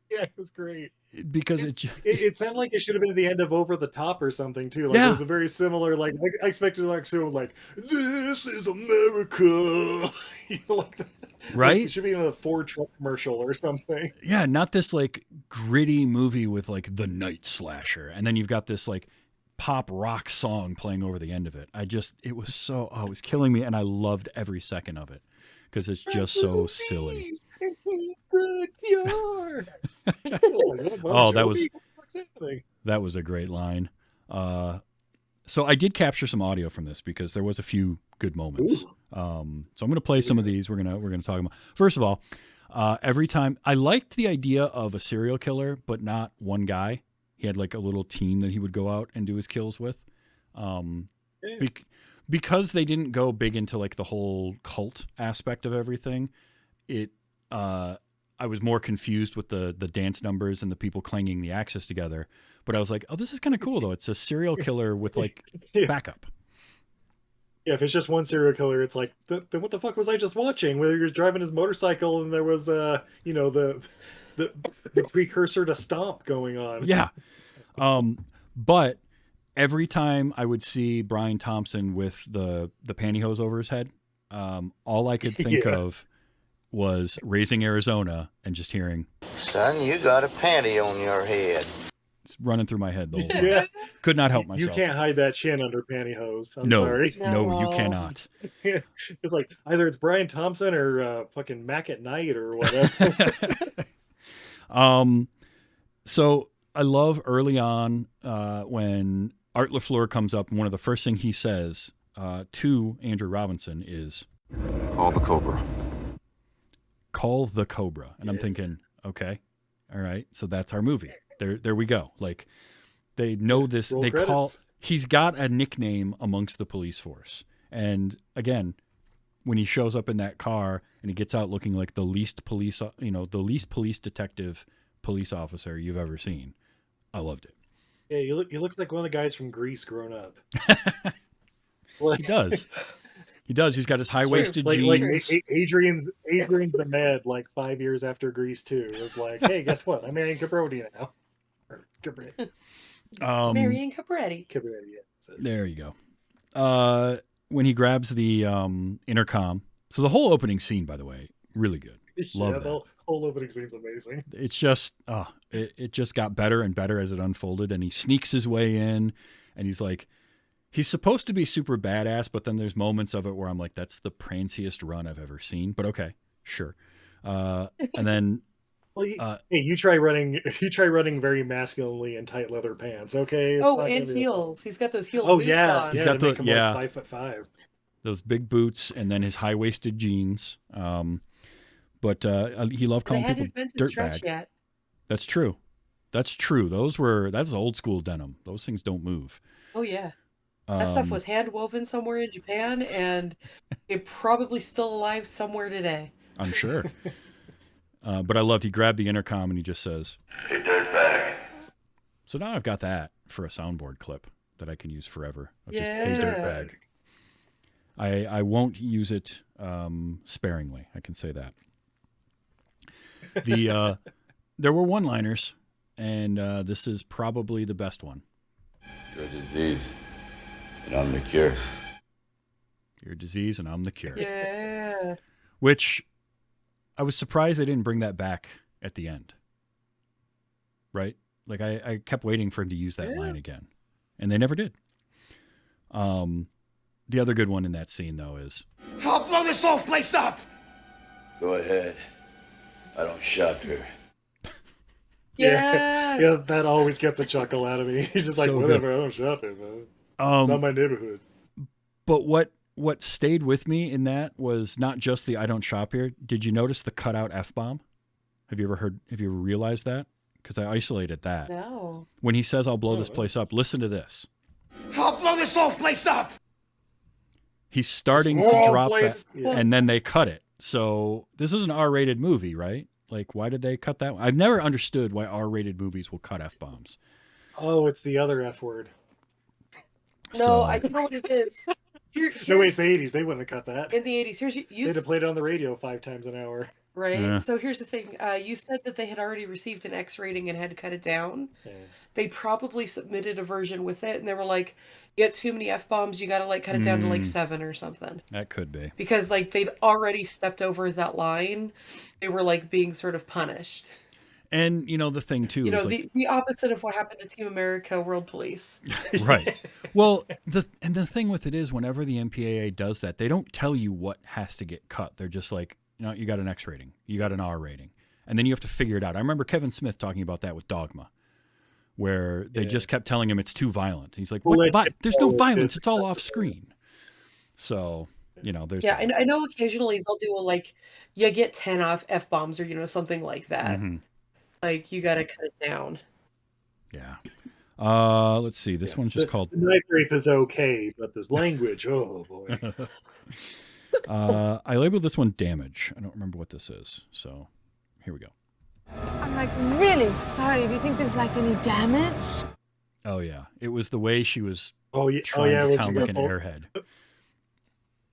Speaker 6: Yeah, it was great.
Speaker 5: Because
Speaker 6: it sounded like it should have been at the end of Over the Top or something too. Like,
Speaker 5: Yeah.
Speaker 6: it was a very similar. Like, I expected like so like, this is America. Like that.
Speaker 5: Right?
Speaker 6: Like, it should be in a Ford truck commercial or something.
Speaker 5: Yeah, not this like gritty movie with like the night slasher, and then you've got this like pop rock song playing over the end of it. It was killing me, and I loved every second of it, because it's just so silly. Oh, that was a great line. So I did capture some audio from this, because there was a few good moments. So I'm going to play some of these. We're going to talk about. First of all, every time I liked the idea of a serial killer, but not one guy. He had like a little team that he would go out and do his kills with. Because they didn't go big into like the whole cult aspect of everything. I was more confused with the dance numbers and the people clanging the axes together. But I was like, oh, this is kind of cool, though. It's a serial killer with like backup.
Speaker 6: Yeah, if it's just one serial killer, it's like, then what the fuck was I just watching? Where he was driving his motorcycle and there was, the precursor to Stomp going on.
Speaker 5: Yeah. But every time I would see Brian Thompson with the pantyhose over his head, all I could think of was Raising Arizona and just hearing
Speaker 4: Son, you got a panty on your head.
Speaker 5: it's running through my head the whole time.
Speaker 6: Yeah.
Speaker 5: Could not help
Speaker 6: You
Speaker 5: myself.
Speaker 6: can't hide that chin under pantyhose. I'm
Speaker 5: no,
Speaker 6: sorry.
Speaker 5: no, you
Speaker 7: No.
Speaker 5: cannot.
Speaker 6: It's like either it's Brian Thompson or fucking Mac at Night or whatever.
Speaker 5: So I love early on when Art LaFleur comes up, and one of the first things he says to Andrew Robinson is,
Speaker 1: All the Cobra.
Speaker 5: "Call the Cobra." And I'm thinking, okay, all right, so that's our movie. There we go. Like, they know this.
Speaker 6: Roll
Speaker 5: They call.
Speaker 6: credits.
Speaker 5: He's got a nickname amongst the police force. And again, when he shows up in that car and he gets out looking like the least police detective police officer you've ever seen, I loved it.
Speaker 6: Yeah, he looks like one of the guys from Grease grown up.
Speaker 5: He does. He does. He's got his high-waisted
Speaker 6: Like
Speaker 5: jeans.
Speaker 6: Adrian's the Med, like 5 years after Grease 2. It was like, hey, guess what? I'm Marion Cobretti now. Or Cobretti.
Speaker 7: Marion Cobretti.
Speaker 6: Cobretti, yeah.
Speaker 5: There you go. When he grabs the intercom. So the whole opening scene, by the way, really good. Love that.
Speaker 6: The whole opening scene's amazing.
Speaker 5: It's just, it just got better and better as it unfolded. And he sneaks his way in, and he's like, he's supposed to be super badass, but then there's moments of it where I'm like, that's the pranciest run I've ever seen. But okay, sure. And then,
Speaker 6: Well, hey, you try running very masculinely in tight leather pants, okay? It's
Speaker 7: Oh,
Speaker 6: not
Speaker 7: and
Speaker 6: gonna be-
Speaker 7: heels. He's got those heel
Speaker 6: Oh
Speaker 7: boots
Speaker 6: yeah,
Speaker 7: on.
Speaker 5: He's
Speaker 6: yeah,
Speaker 5: got
Speaker 6: to make
Speaker 5: the-
Speaker 6: him
Speaker 5: yeah.
Speaker 6: like 5'5".
Speaker 5: those big boots, and then his high-waisted jeans. But he loved
Speaker 7: They
Speaker 5: calling
Speaker 7: hadn't
Speaker 5: people
Speaker 7: invented stretch
Speaker 5: dirtbag.
Speaker 7: yet.
Speaker 5: That's true. That's true. That's old school denim. Those things don't move.
Speaker 7: Oh yeah. That stuff
Speaker 5: Um,
Speaker 7: was hand woven somewhere in Japan, and it's probably still alive somewhere today.
Speaker 5: I'm sure. But I loved he grabbed the intercom and he just says,
Speaker 2: Hey, dirtbag.
Speaker 5: so now I've got that for a soundboard clip that I can use forever. Of just, hey,
Speaker 7: Yeah.
Speaker 5: dirtbag. I won't use it sparingly. I can say that. There were one-liners, and this is probably the best one.
Speaker 2: You're a disease, and I'm the cure.
Speaker 5: You're a disease, and I'm the cure.
Speaker 7: Yeah.
Speaker 5: Which I was surprised they didn't bring that back at the end. Right? Like I kept waiting for him to use that line again, and they never did. The other good one in that scene, though, is
Speaker 8: I'll blow this whole place up!
Speaker 2: Go ahead. I don't shop here.
Speaker 7: Yes.
Speaker 6: Yeah, that always gets a chuckle out of me. He's just like,
Speaker 5: So
Speaker 6: whatever, I don't shop it, man. Not my neighborhood.
Speaker 5: But what stayed with me in that was not just the I don't shop here. Did you notice the cutout F-bomb? Have you ever realized that? Because I isolated that.
Speaker 7: No.
Speaker 5: When he says, I'll blow this place up, listen to this.
Speaker 8: I'll blow this whole place up!
Speaker 5: He's starting to
Speaker 6: Small
Speaker 5: drop
Speaker 6: place.
Speaker 5: that,
Speaker 6: Yeah.
Speaker 5: and then they cut it. So this was an R-rated movie, right? Like, why did they cut that one? I've never understood why R-rated movies will cut F-bombs.
Speaker 6: Oh, it's the other F word.
Speaker 7: No,
Speaker 5: So-
Speaker 7: I know what it is.
Speaker 6: No, wait, it's the 80s. They wouldn't have cut that.
Speaker 7: In the 80s. Here's you
Speaker 6: They'd have played it on the radio 5 times an hour.
Speaker 7: right?
Speaker 5: Yeah.
Speaker 7: So here's the thing. You said that they had already received an X rating and had to cut it down.
Speaker 6: Yeah.
Speaker 7: They probably submitted a version with it, and they were like, "You got too many F bombs. You got to like cut it down to like 7 or something."
Speaker 5: That could be.
Speaker 7: Because like they'd already stepped over that line. They were like being sort of punished.
Speaker 5: And, the thing, too,
Speaker 7: You know,
Speaker 5: is like,
Speaker 7: the opposite of what happened to Team America World Police.
Speaker 5: right. Well, the thing with it is whenever the MPAA does that, they don't tell you what has to get cut. They're just like, you got an X rating, you got an R rating, and then you have to figure it out. I remember Kevin Smith talking about that with Dogma, where they just kept telling him it's too violent. He's like, there's no violence, it's all off screen. So, there's
Speaker 7: Yeah,
Speaker 5: that.
Speaker 7: I know occasionally they'll do a like, you get 10 off F bombs or something like that.
Speaker 5: Mhm.
Speaker 7: Like you got to cut it down.
Speaker 5: Yeah. Let's see. This one's just called.
Speaker 6: The knife rape is okay, but this language, oh boy.
Speaker 5: I labeled this one damage. I don't remember what this is. So here we go.
Speaker 9: I'm like really sorry. Do you think there's like any damage?
Speaker 5: Oh, yeah. It was the way she was
Speaker 6: Oh yeah,
Speaker 5: trying to
Speaker 6: when
Speaker 5: sound
Speaker 6: you
Speaker 5: like an
Speaker 6: go-
Speaker 5: airhead.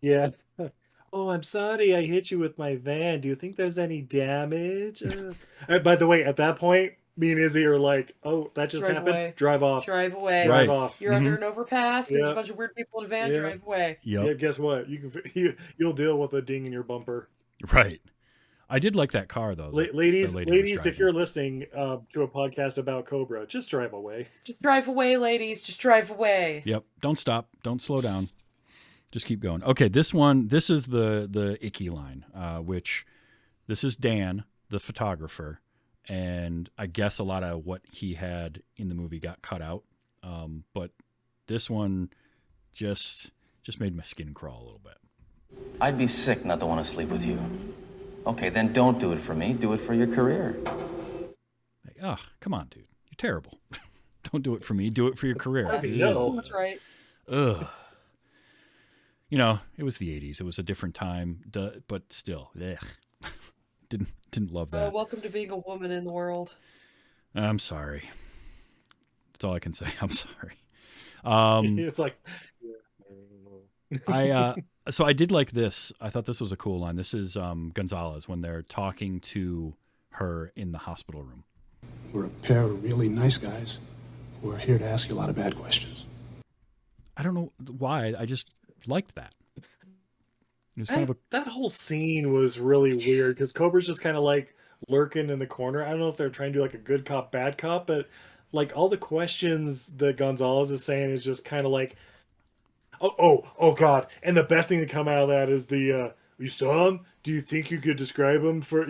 Speaker 6: Yeah. Oh, I'm sorry. I hit you with my van. Do you think there's any damage? By the way, at that point, me and Izzy are like, "Oh, that just
Speaker 7: Drive
Speaker 6: happened.
Speaker 7: away.
Speaker 6: Drive off.
Speaker 7: Drive away.
Speaker 5: Right.
Speaker 6: Drive off."
Speaker 7: You're under an overpass. There's
Speaker 6: Yeah.
Speaker 7: a bunch of weird people in a van.
Speaker 6: Yeah.
Speaker 7: Drive away.
Speaker 5: Yep.
Speaker 6: Yeah. Guess what? You'll deal with a ding in your bumper.
Speaker 5: Right. I did like that car though.
Speaker 6: Ladies,
Speaker 5: the lady was
Speaker 6: ladies, if
Speaker 5: driving.
Speaker 6: you're listening to a podcast about Cobra, just drive away.
Speaker 7: Just drive away, ladies. Just drive away.
Speaker 5: Yep. Don't stop. Don't slow down. Just keep going. Okay, this is the icky line, which this is Dan, the photographer, and I guess a lot of what he had in the movie got cut out. But this one just made my skin crawl a little bit.
Speaker 10: I'd be sick not to want to sleep with you. Okay, then don't do it for me. Do it for your career.
Speaker 5: Like, oh, come on, dude. You're terrible. Don't do it for me. Do it for your career.
Speaker 7: That's right.
Speaker 5: Ugh. You know, it was the 80s. It was a different time, but still, ugh. Didn't love that.
Speaker 7: Welcome to being a woman in the world.
Speaker 5: I'm sorry. That's all I can say. I'm sorry.
Speaker 6: It's like,
Speaker 5: So I did like this. I thought this was a cool line. This is Gonzalez when they're talking to her in the hospital room.
Speaker 11: We're a pair of really nice guys who are here to ask you a lot of bad questions.
Speaker 5: I don't know why. I just liked that. It was kind of a...
Speaker 6: That whole scene was really weird because Cobra's just kind of like lurking in the corner. I don't know if they're trying to do like a good cop, bad cop, but like all the questions that Gonzalez is saying is just kind of like, oh God. And the best thing to come out of that is the, you saw him? Do you think you could describe him for,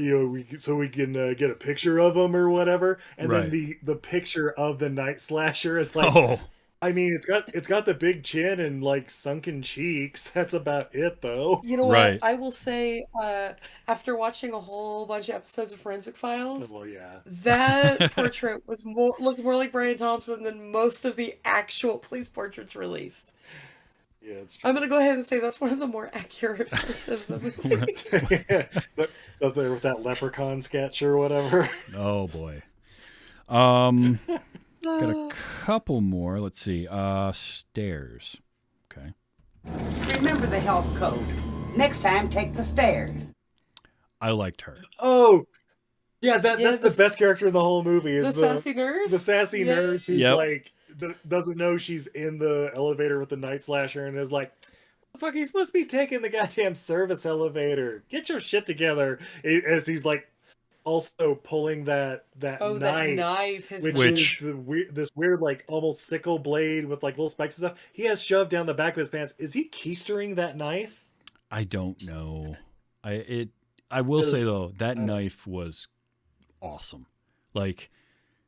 Speaker 6: so we can get a picture of him or whatever? And
Speaker 5: right.
Speaker 6: then the picture of the night slasher is like, I mean, it's got the big chin and like sunken cheeks. That's about it, though.
Speaker 7: You know what? I will say, after watching a whole bunch of episodes of Forensic Files,
Speaker 6: well, yeah,
Speaker 7: that portrait looked more like Brian Thompson than most of the actual police portraits released.
Speaker 6: Yeah, it's true.
Speaker 7: I'm gonna go ahead and say that's one of the more accurate parts of the movie.
Speaker 6: Yeah, up there with that leprechaun sketch or whatever.
Speaker 5: Oh boy. Got a couple more. Let's see. Stairs. Okay.
Speaker 12: Remember the health code. Next time, take the stairs.
Speaker 5: I liked her.
Speaker 6: Oh, yeah. That's the best character in the whole movie. Is
Speaker 7: the sassy nurse.
Speaker 6: The sassy nurse who's like doesn't know she's in the elevator with the night slasher and is like, "Fuck, he's supposed to be taking the goddamn service elevator. Get your shit together." As he's like. Also pulling that knife, which is this weird like almost sickle blade with like little spikes and stuff. He has shoved down the back of his pants. Is he keystering that knife?
Speaker 5: I don't know. I will say though that knife was awesome. Like,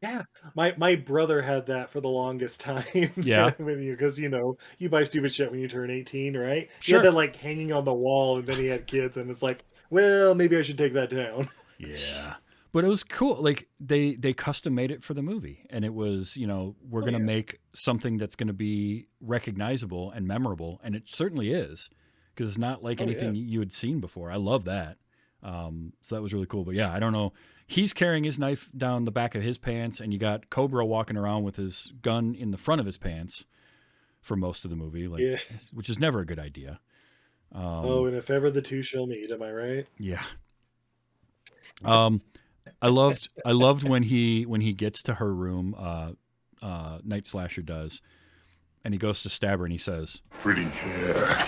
Speaker 6: yeah, my brother had that for the longest time.
Speaker 5: Yeah,
Speaker 6: because you buy stupid shit when you turn 18, right?
Speaker 5: Sure.
Speaker 6: He had that like hanging on the wall, and then he had kids, and it's like, well, maybe I should take that down.
Speaker 5: Yeah, but it was cool. Like they custom made it for the movie, and it was we're gonna make something that's gonna be recognizable and memorable, and it certainly is because it's not like anything you had seen before. I love that. So that was really cool. But yeah, I don't know. He's carrying his knife down the back of his pants, and you got Cobra walking around with his gun in the front of his pants for most of the movie, which is never a good idea.
Speaker 6: And if ever the two shall meet, am I right?
Speaker 5: Yeah. I loved when he gets to her room, Night Slasher does, and he goes to stab her and he says,
Speaker 8: "Pretty hair."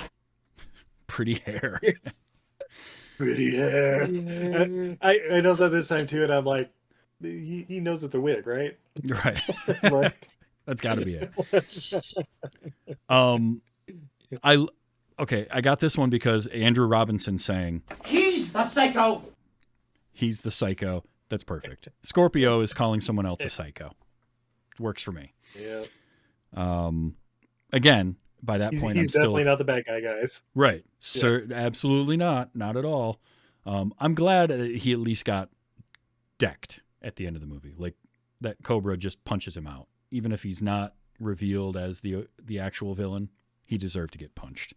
Speaker 5: Pretty hair.
Speaker 6: Pretty hair. I noticed that this time too, and I'm like, he knows it's a wig, right?
Speaker 5: Right. That's got to be it. I got this one because Andrew Robinson saying,
Speaker 8: "He's the psycho."
Speaker 5: He's the psycho. That's perfect. Scorpio is calling someone else a psycho. Works for me.
Speaker 6: Yeah.
Speaker 5: Again, by that point,
Speaker 6: he's definitely not the bad guy, guys.
Speaker 5: Right. Absolutely not. Not at all. I'm glad he at least got decked at the end of the movie. Like that Cobra just punches him out. Even if he's not revealed as the actual villain, he deserved to get punched.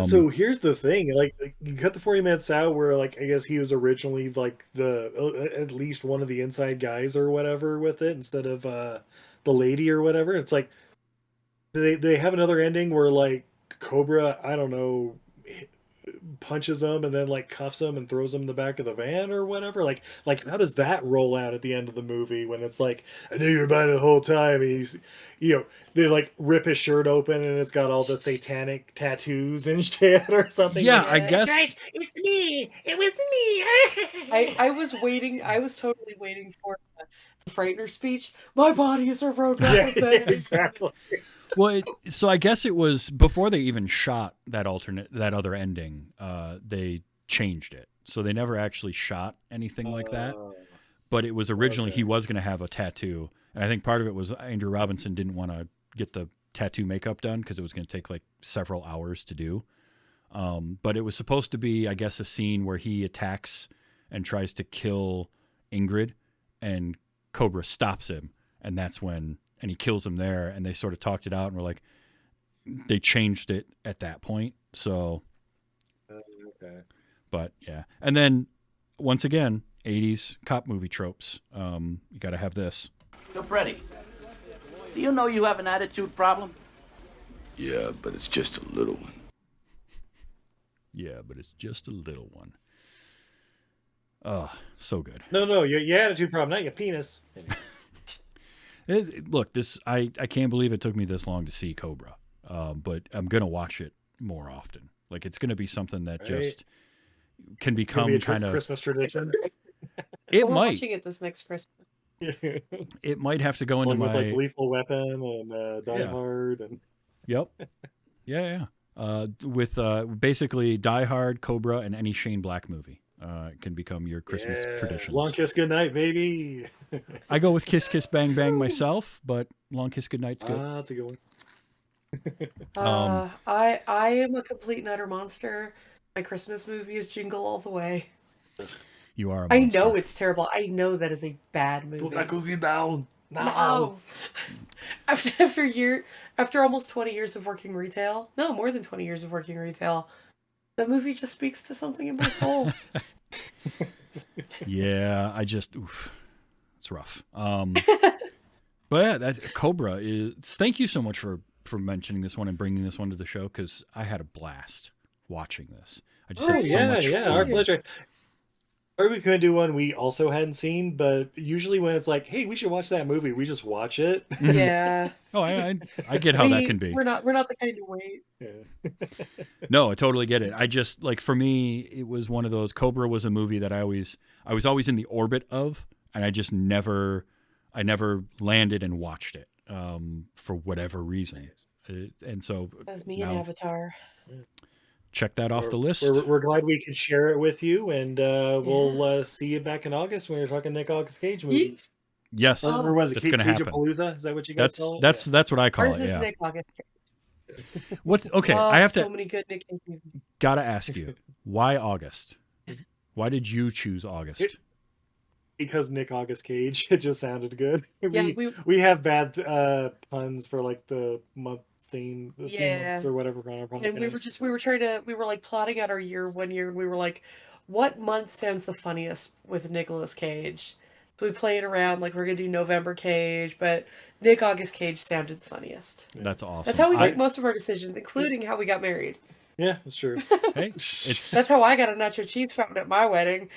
Speaker 6: So here's the thing, like you got the 40-man Sow where like I guess he was originally like at least one of the inside guys or whatever with it instead of the lady or whatever. It's like they have another ending where like Cobra, I don't know, punches him and then like cuffs him and throws him in the back of the van or whatever. Like how does that roll out at the end of the movie when it's like, I knew you were about it the whole time? And he's, they like rip his shirt open and it's got all the satanic tattoos and shit or something.
Speaker 5: Yeah,
Speaker 6: like
Speaker 5: I
Speaker 6: that.
Speaker 5: guess.
Speaker 12: Right, it's me. It was me.
Speaker 7: I was waiting. I was totally waiting for the Frightener speech. My body is a roadmap
Speaker 6: Yeah,
Speaker 7: of madness.
Speaker 6: exactly.
Speaker 5: Well, so I guess it was before they even shot that other ending. They changed it, so they never actually shot anything like that. But it was originally he was going to have a tattoo, and I think part of it was Andrew Robinson didn't want to get the tattoo makeup done because it was going to take like several hours to do. But it was supposed to be, I guess, a scene where he attacks and tries to kill Ingrid, and Cobra stops him, and that's when. And he kills him there, and they sort of talked it out, and were like, they changed it at that point. So,
Speaker 6: Okay.
Speaker 5: but yeah, and then once again, 80s cop movie tropes. You got to have this.
Speaker 8: Cobretti, do you know you have an attitude problem?
Speaker 2: Yeah, but it's just a little one.
Speaker 5: Yeah, but it's just a little one. Oh, so good.
Speaker 6: No, your attitude problem, not your penis.
Speaker 5: Look, I can't believe it took me this long to see Cobra, but I'm gonna watch it more often. Like it's gonna be something that just can become kind of
Speaker 6: Christmas tradition.
Speaker 5: It
Speaker 7: We're
Speaker 5: might.
Speaker 7: watching it this next Christmas.
Speaker 5: It might have to go into
Speaker 6: With
Speaker 5: my
Speaker 6: like Lethal Weapon and Die Hard and.
Speaker 5: Yep. Yeah. With basically Die Hard, Cobra, and any Shane Black movie. It can become your Christmas traditions.
Speaker 6: Long Kiss Goodnight, baby.
Speaker 5: I go with Kiss Kiss Bang Bang myself, but Long Kiss Goodnight's good.
Speaker 6: That's a good one.
Speaker 7: I am a complete and utter monster. My Christmas movie is Jingle All the Way.
Speaker 5: You are a
Speaker 7: I
Speaker 5: monster.
Speaker 7: know it's terrible. I know that is a bad movie.
Speaker 6: Put that cookie down.
Speaker 7: No. After almost 20 years of working retail, no, more than 20 years of working retail, that movie just speaks to something in my soul.
Speaker 5: Yeah, it's rough. But yeah, that's Cobra is. Thank you so much for mentioning this one and bringing this one to the show because I had a blast watching this. I just had so much fun.
Speaker 6: Our pleasure. Or we could do one we also hadn't seen, but usually when it's like, hey, we should watch that movie, we just watch it.
Speaker 7: Yeah.
Speaker 5: Oh, I get how that can be.
Speaker 7: We're not the kind to wait.
Speaker 6: Yeah.
Speaker 5: No, I totally get it. I just like for me, it was one of those. Cobra was a movie that I was always in the orbit of, and I just never landed and watched it for whatever reason. And so
Speaker 7: That's me and Avatar.
Speaker 5: Check that off the list.
Speaker 6: We're glad we could share it with you, and we'll see you back in August when we're talking Nick August Cage movies.
Speaker 5: Yes,
Speaker 6: or was it
Speaker 5: it's going to happen.
Speaker 6: Cage-a-palooza? Is that what you guys call it?
Speaker 5: That's what I call
Speaker 7: Ours
Speaker 5: it.
Speaker 7: is
Speaker 5: Yeah.
Speaker 7: Nick August Cage.
Speaker 5: What's okay? I have
Speaker 7: so
Speaker 5: to.
Speaker 7: many good Nick Cage movies.
Speaker 5: Gotta ask you, why August? Why did you choose August?
Speaker 6: Because Nick August Cage, it just sounded good.
Speaker 7: Yeah,
Speaker 6: we have bad puns for like the month theme,
Speaker 7: Yeah.
Speaker 6: months or whatever.
Speaker 7: And we were like plotting out our year one year, and we were like, what month sounds the funniest with Nicolas Cage? So we played around like we're gonna do November Cage, but Nick August Cage sounded the funniest.
Speaker 5: That's awesome.
Speaker 7: That's how we make most of our decisions, including how we got married.
Speaker 6: Yeah, that's true.
Speaker 5: Hey,
Speaker 7: that's how I got a nacho cheese fountain at my wedding.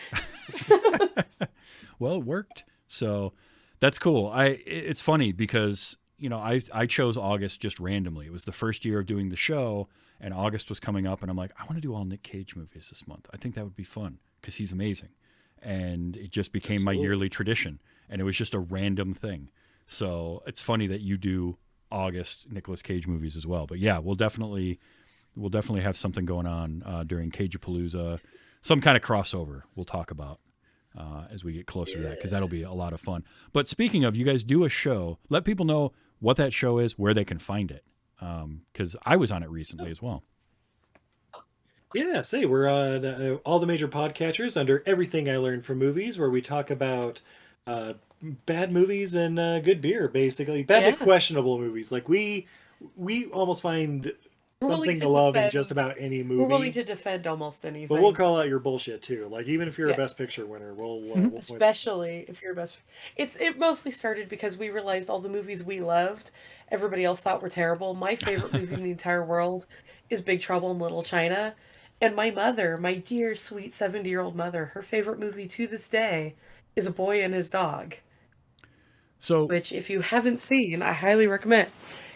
Speaker 5: Well, it worked. So that's cool. It's funny because, you know, I chose August just randomly. It was the first year of doing the show, and August was coming up, and I'm like, I want to do all Nick Cage movies this month. I think that would be fun because he's amazing. And it just became my yearly tradition, and it was just a random thing. So it's funny that you do August Nicolas Cage movies as well. But yeah, we'll definitely have something going on during Cage-a-palooza, some kind of crossover we'll talk about as we get closer to that, because that'll be a lot of fun. But speaking of, you guys do a show. Let people know what that show is, where they can find it, because I was on it recently as well.
Speaker 6: Yeah, we're on all the major podcatchers under Everything I Learned from Movies, where we talk about bad movies and good beer, basically. Bad to questionable movies. Like we almost find something to love in just about any movie.
Speaker 7: We're willing to defend almost anything.
Speaker 6: But we'll call out your bullshit too. Like even if you're a Best Picture winner, we'll
Speaker 7: especially if you're a Best. It mostly started because we realized all the movies we loved, everybody else thought were terrible. My favorite movie in the entire world is Big Trouble in Little China. And my mother, my dear, sweet 70-year-old mother, her favorite movie to this day is A Boy and His Dog.
Speaker 5: So,
Speaker 7: which, if you haven't seen, I highly recommend.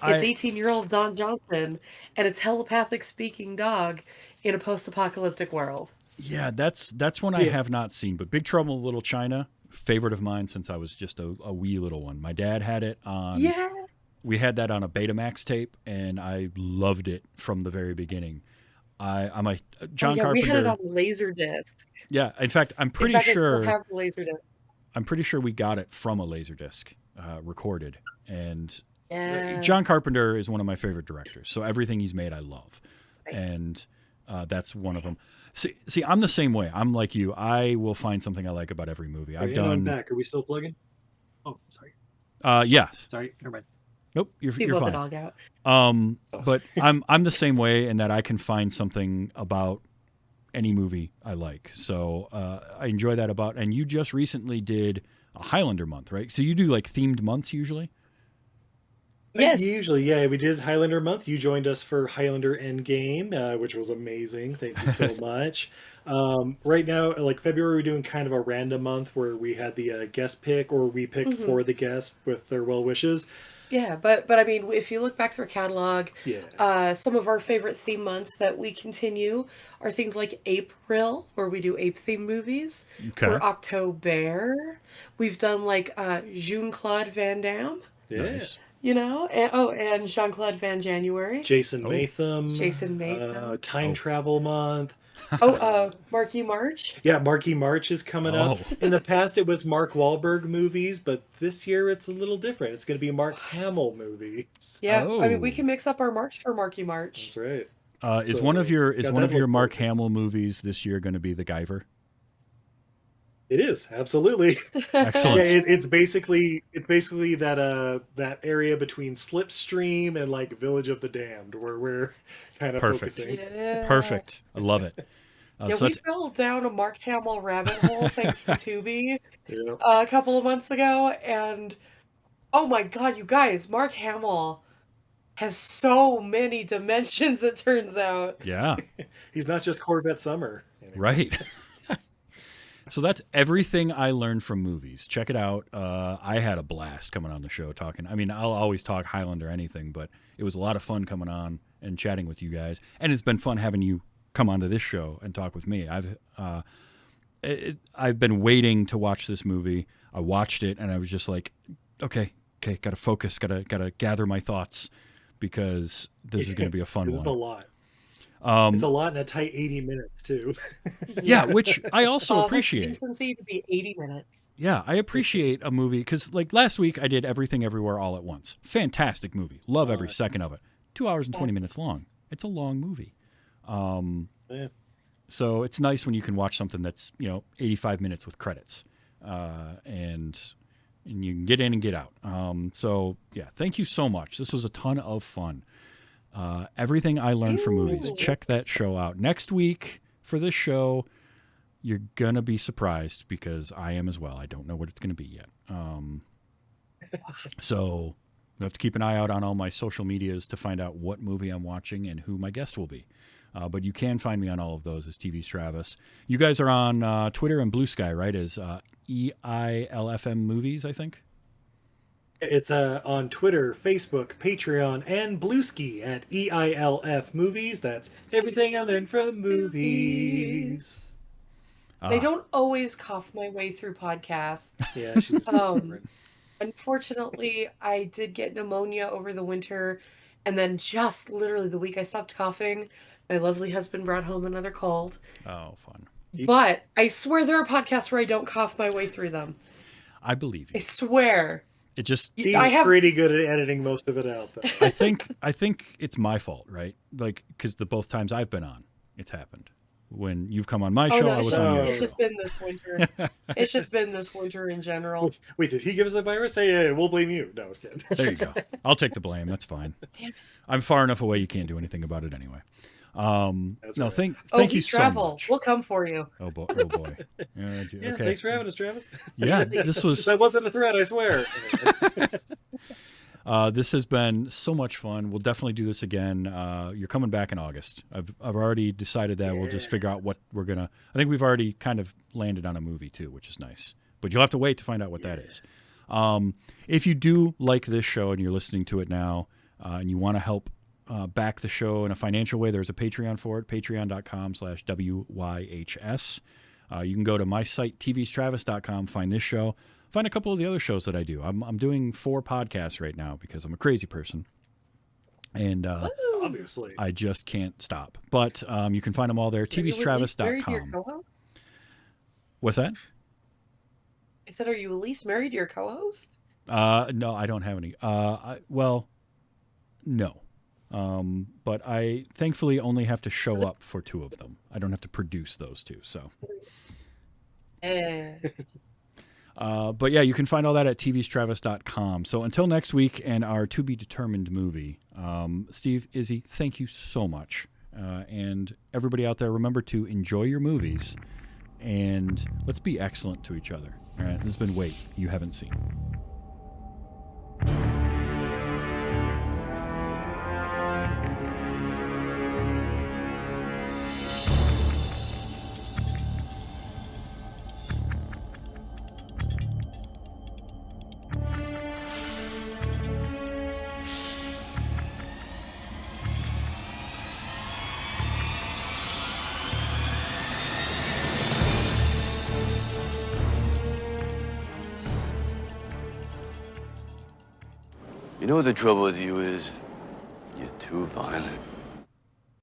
Speaker 7: It's 18-year-old Don Johnson and a telepathic speaking dog in a post-apocalyptic world.
Speaker 5: yeah, that's one I have not seen. But Big Trouble in Little China, favorite of mine since I was just a wee little one. My dad had it on.
Speaker 7: Yeah.
Speaker 5: We had that on a Betamax tape, and I loved it from the very beginning. I'm a John Carpenter.
Speaker 7: We had it on Laserdisc.
Speaker 5: Yeah, in fact, I'm pretty
Speaker 7: I
Speaker 5: sure.
Speaker 7: still have the Laserdisc.
Speaker 5: I'm pretty sure we got it from a Laserdisc, recorded. And
Speaker 7: Yes.
Speaker 5: John Carpenter is one of my favorite directors, so everything he's made I love, and that's one of them. See, I'm the same way. I'm like you. I will find something I like about every movie. I've done.
Speaker 6: I'm back. Are we still plugging? Oh, sorry.
Speaker 5: Yes.
Speaker 6: Sorry, never mind.
Speaker 5: Nope, you're
Speaker 7: Steve
Speaker 5: fine.
Speaker 7: let the dog out.
Speaker 5: But I'm the same way in that I can find something about any movie I like. So I enjoy that about. And you just recently did a Highlander month, right? So you do like themed months usually.
Speaker 7: Yes.
Speaker 6: Usually, yeah. We did Highlander month. You joined us for Highlander Endgame, which was amazing. Thank you so much. Right now, like February, we're doing kind of a random month where we had the guest pick, or we picked for the guests with their well wishes.
Speaker 7: Yeah, but I mean, if you look back through our catalog,
Speaker 6: Yeah.
Speaker 7: some of our favorite theme months that we continue are things like April, where we do ape-themed movies.
Speaker 5: Okay.
Speaker 7: Or October. We've done like Jean-Claude Van Damme.
Speaker 6: Yeah.
Speaker 5: Nice.
Speaker 7: You know, and Jean-Claude Van January.
Speaker 6: Jason Matham.
Speaker 7: Jason Matham.
Speaker 6: Time Travel Month.
Speaker 7: Marky March.
Speaker 6: Yeah, Marky March is coming up. In the past, it was Mark Wahlberg movies, but this year it's a little different. It's going to be Mark Hamill movies.
Speaker 7: Yeah, I mean, we can mix up our marks for Marky March.
Speaker 6: That's right.
Speaker 5: Is
Speaker 6: So,
Speaker 5: one of your
Speaker 6: got that look
Speaker 5: Mark
Speaker 6: forward to.
Speaker 5: Hamill movies this year going to be The Guyver?
Speaker 6: It is absolutely.
Speaker 5: Excellent.
Speaker 6: Yeah, it's basically that area between Slipstream and like Village of the Damned, where we're kind of
Speaker 5: Perfect.
Speaker 6: focusing.
Speaker 7: Yeah.
Speaker 5: Perfect. I love it.
Speaker 7: Yeah,
Speaker 5: so
Speaker 7: we
Speaker 5: that's-
Speaker 7: fell down a Mark Hamill rabbit hole thanks to Tubi
Speaker 6: Yeah.
Speaker 7: a couple of months ago, and oh my God, you guys, Mark Hamill has so many dimensions. It turns out.
Speaker 5: yeah.
Speaker 6: He's not just Corvette Summer.
Speaker 5: Right. So that's everything I learned from movies. Check it out. I had a blast coming on the show talking. I mean, I'll always talk Highlander anything, but it was a lot of fun coming on and chatting with you guys. And it's been fun having you come onto this show and talk with me. I've been waiting to watch this movie. I watched it and I was just like, okay, got to focus, got to gather my thoughts because this is going to be a fun
Speaker 6: It's
Speaker 5: one.
Speaker 6: a lot. It's a lot in a tight 80 minutes too.
Speaker 5: Yeah, which I also appreciate.
Speaker 7: Consistency to be 80 minutes.
Speaker 5: Yeah, I appreciate a movie because, like last week, I did Everything Everywhere All at Once. Fantastic movie. Love every second of it. 2 hours and 20 minutes long. It's a long movie.
Speaker 6: Yeah.
Speaker 5: So it's nice when you can watch something that's 85 minutes with credits, and you can get in and get out. So yeah, thank you so much. This was a ton of fun. Everything I learned from movies. Check that show out. Next week for this show, you're gonna be surprised because I am as well. I don't know what it's gonna be yet. So you have to keep an eye out on all my social medias to find out what movie I'm watching and who my guest will be. But you can find me on all of those as TV's Travis. You guys are on Twitter and Blue Sky, right? As EILFM Movies, I think.
Speaker 6: It's on Twitter, Facebook, Patreon, and Blueski at EILF Movies. That's everything I learned from movies.
Speaker 7: I don't always cough my way through podcasts.
Speaker 6: Yeah, she's
Speaker 7: Unfortunately, I did get pneumonia over the winter, and then just literally the week I stopped coughing, my lovely husband brought home another cold.
Speaker 5: Oh, fun.
Speaker 7: But I swear there are podcasts where I don't cough my way through them.
Speaker 5: I believe you.
Speaker 7: I swear.
Speaker 5: It just
Speaker 6: He's pretty good at editing most of it out, though.
Speaker 5: I think it's my fault, right? Like, because the both times I've been on, it's happened. When you've come on my show,
Speaker 7: No,
Speaker 5: I was on your
Speaker 7: it's
Speaker 5: show.
Speaker 7: just been this winter. It's just been this winter in general.
Speaker 6: Wait, did he give us the virus? Yeah, we'll blame you. No, I was kidding.
Speaker 5: There you go. I'll take the blame. That's fine.
Speaker 7: Damn it.
Speaker 5: I'm far enough away. You can't do anything about it anyway.
Speaker 6: That's
Speaker 5: No,
Speaker 6: right.
Speaker 5: thank
Speaker 7: we
Speaker 5: you so
Speaker 7: travel.
Speaker 5: much.
Speaker 7: We'll come for you.
Speaker 5: Oh boy. Yeah,
Speaker 6: Yeah,
Speaker 5: okay.
Speaker 6: thanks for having us, Travis.
Speaker 5: Yeah, this was
Speaker 6: That wasn't a threat, I swear.
Speaker 5: This has been so much fun. We'll definitely do this again. You're coming back in August. I've already decided that. We'll just figure out what we're gonna. I think we've already kind of landed on a movie too, which is nice. But you'll have to wait to find out what that is. If you do like this show and you're listening to it now, and you want to help back the show in a financial way, there's a Patreon for it. Patreon.com/WYHS. You can go to my site, tvstravis.com, find this show. Find a couple of the other shows that I do. I'm doing 4 podcasts right now because I'm a crazy person. And
Speaker 6: obviously,
Speaker 5: I just can't stop. But you can find them all there, tvstravis.com. What's that?
Speaker 7: I said, are you at least married to your co-host?
Speaker 5: No, I don't have any. Well, no. But I thankfully only have to show up for 2 of them. I don't have to produce those 2. So. But yeah, you can find all that at tvstravis.com. So until next week and our to be determined movie, Steve, Izzy, thank you so much. And everybody out there, remember to enjoy your movies and let's be excellent to each other. All right, this has been Wait You Haven't Seen.
Speaker 2: You know what the trouble with you is? You're too violent.